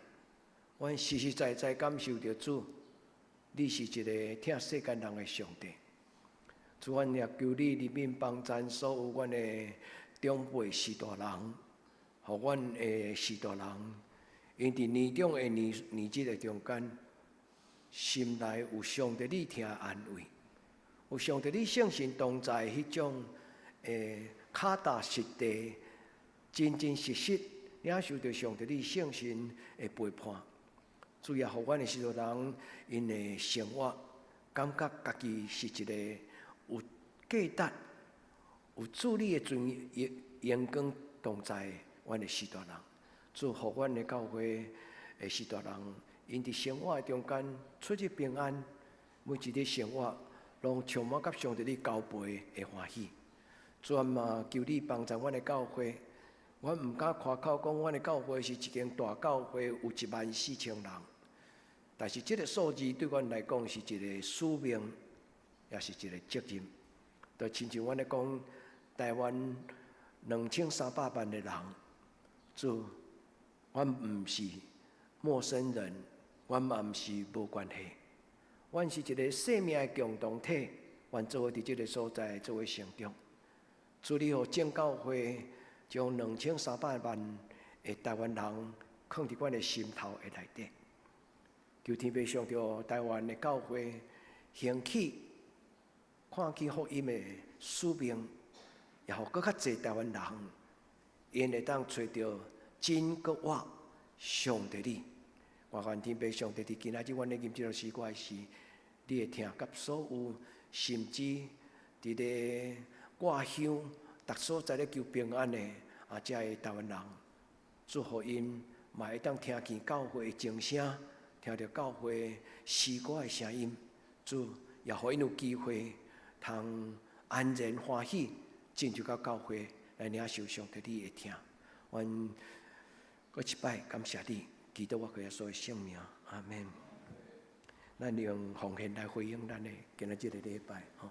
阮实实在在感受到主，你是一个听世间人的上帝。主，阮也求你怜悯帮赞所有阮的长辈士大人，互阮的士大人，因伫年长的年纪的中间，心内有上帝你听安慰，有上帝你圣神同在迄种脚踏实地、真真实实。领受到上帝你圣神的陪伴，主也互阮的许多人因的生活感觉家己是一个有价值、有主你的阳光同在阮的许多人。主互阮的教会的许多人，因伫生活中间出入平安，每一日生活拢充满甲上帝你交陪的欢喜。主嘛求你帮助阮的教会。阮毋敢夸口讲，阮的教会是一间大教会，有14000人。但是，这个数字对阮来讲是一个使命，也是一个责任。就亲像阮咧讲，台湾2300万的人，主，阮毋是陌生人，阮嘛毋是无关系，阮是一个生命的共同体，阮做伙伫即个所在做伙成长。主，你互正教会将2300万的台湾人放伫阮的心头的内底。求天父上着台湾的教会兴起，看见福音的使命，也互搁较侪台湾人，因会当找到真搁活上帝你。我愿天父上帝伫今仔日阮咧念即条诗歌的时，你会听甲所有甚至伫咧挂香逐所在咧求平安的遮的台湾人，祝福因嘛会当听见教会的钟声。听到教会诗歌的声音，主也互因有机会，通安然欢喜进入到教会来领受上帝你的听。阮搁一摆感谢你，祈祷我个所有性命，阿免。咱用奉献来回应咱的今仔日个礼拜，吼。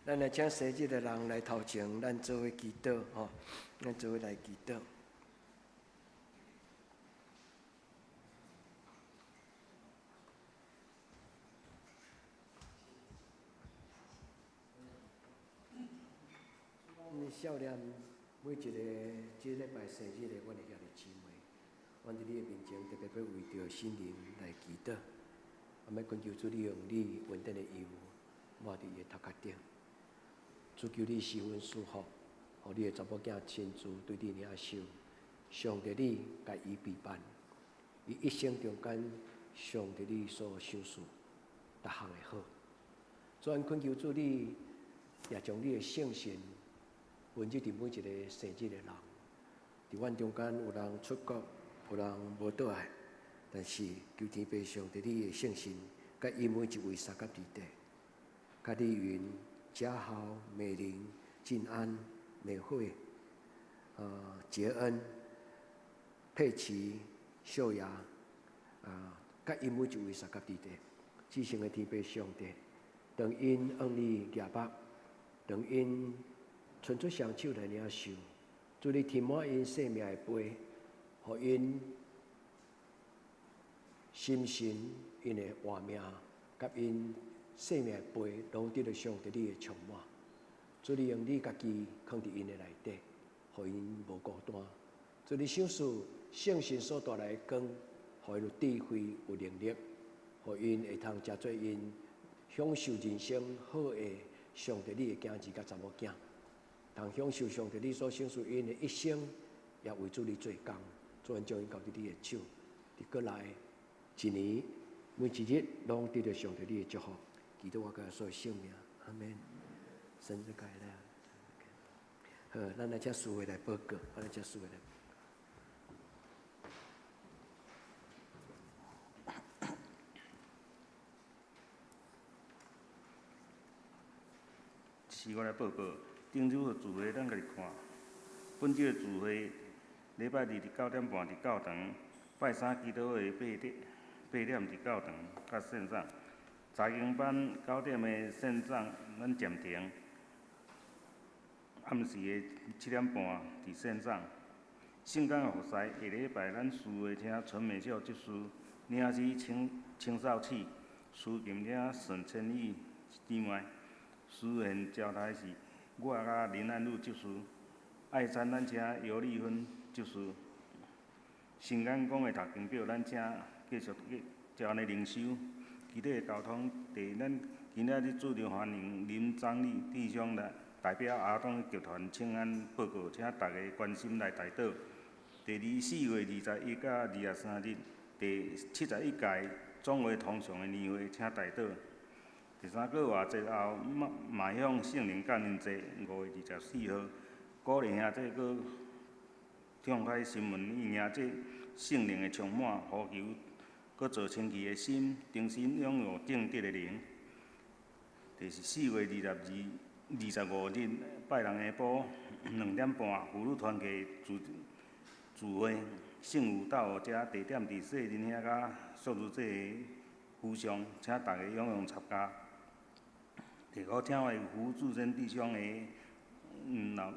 咱来请生日的人来头前，咱做伙祈祷吼，咱做伙来祈祷。少年每一个即礼拜生日的，阮的兄弟姊妹，阮伫你的面前特别要为着新人来祈祷，要恳求主你用你稳定的油抹伫伊的头壳顶。主求你施恩赐福，互你的查某囝亲自对你领受。上帝你甲伊陪伴，伊一生中间，上帝你所想事，逐项会好。主愿恳求主你，也将你的圣神分入伫每一个生日的人。伫阮中间有人出国，有人无倒来，但是求天父上帝你的圣神，甲伊每一位三甲伫地，甲你云。嘉豪、美玲、静安、美惠、杰恩、佩奇、秀雅，甲因每一位三甲伫地，至圣的天父上帝，当因往你举目，当因伸出双手来领受，祝你填满因生命的杯，互因心神因的活命，甲因。生命的杯，拢得了上帝你的充满，主你用你家己放伫因的内底，互因无孤单。主你享受圣神所带来的光，互因有智慧、有能力，互因会通食做因享受人生好的上帝你的囝儿甲查某囝，通享受上帝你所享受因的一生，也为主你做工。主愿将因交伫你的手，伫过来一年每一日拢得到上帝你的祝福。祈祷我甲所有性命，阿门。生日快乐！好，咱来请师父来报告，咱来请师父来。是我来报告。顶周的聚会咱家己看。本周的聚会，礼拜二伫9点半伫教堂，拜三祈祷会8点伫教堂，甲线上。查经班9点的线上，咱暂停。暗时的7点半伫线上。圣感服侍下礼拜咱师会请陈美秀执事领诗清扫器，司琴领沈千义姊妹。诗言招待是我甲林安路执事，爱餐咱请尤丽芬执事。圣感讲的读经表，咱请继续照安尼灵修。其他的交通地，咱今仔日注重欢迎林张丽弟兄来代表阿东集团请安报告，请大家关心来台岛。第4月21甲23日，第71届中华同乡的年会，请台岛。第3个月节后，迈向圣灵感恩节，5月24号，鼓励兄弟搁敞开心门，以迎这圣灵的充满，呼求搁做清气的心，重新拥有正直的灵。第4月25日，拜六下晡2点半，妇女团契聚会，圣有到遮地点伫细仁遐甲宿主节的府上，请大家踊跃参加。第5请为胡志珍弟兄的老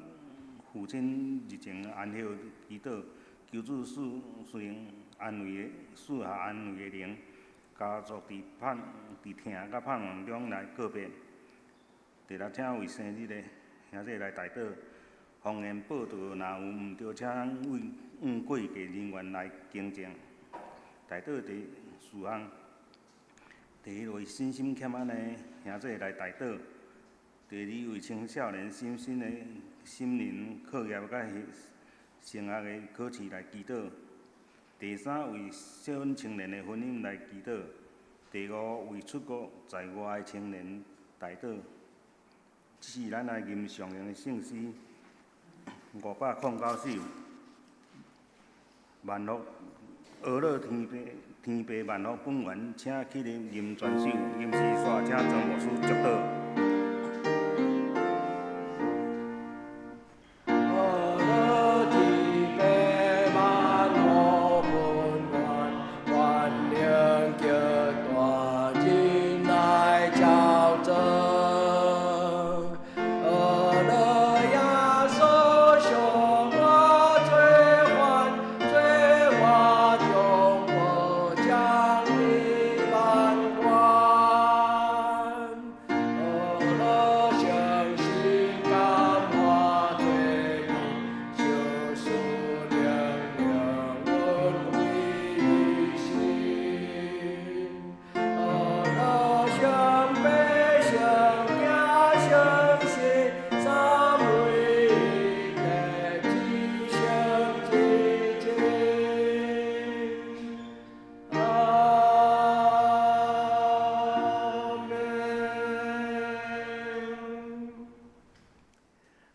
父亲日前安息祈祷，求主赐安慰下安慰的灵，家族伫疼甲盼望中来告别。第6请为生日的兄弟来台岛，方言报道若有毋对，请过界人员来更正。台岛第4项。第1位身心欠安的兄弟来台岛，第2位青少年心灵课业甲生涯的考试来祈祷，第3位小阮青年的婚姻来祈祷，第5位出国在外的青年台岛。这是咱来吟上用的圣诗509首，万福俄勒天父万福本源，请起立吟全首，吟诗煞请张牧师祝祷。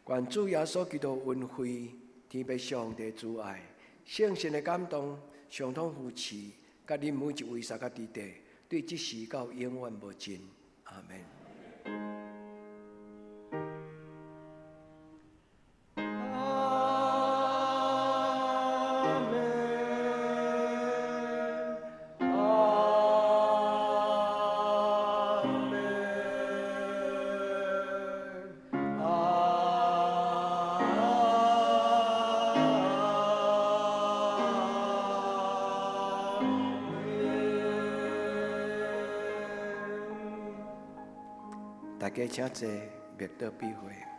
愿主耶稣基督恩惠、天父上帝主爱、圣神的感动、相通扶持，甲恁每一位撒甲伫地，对即时到永远无尽。阿门。大家请坐，灭道闭会。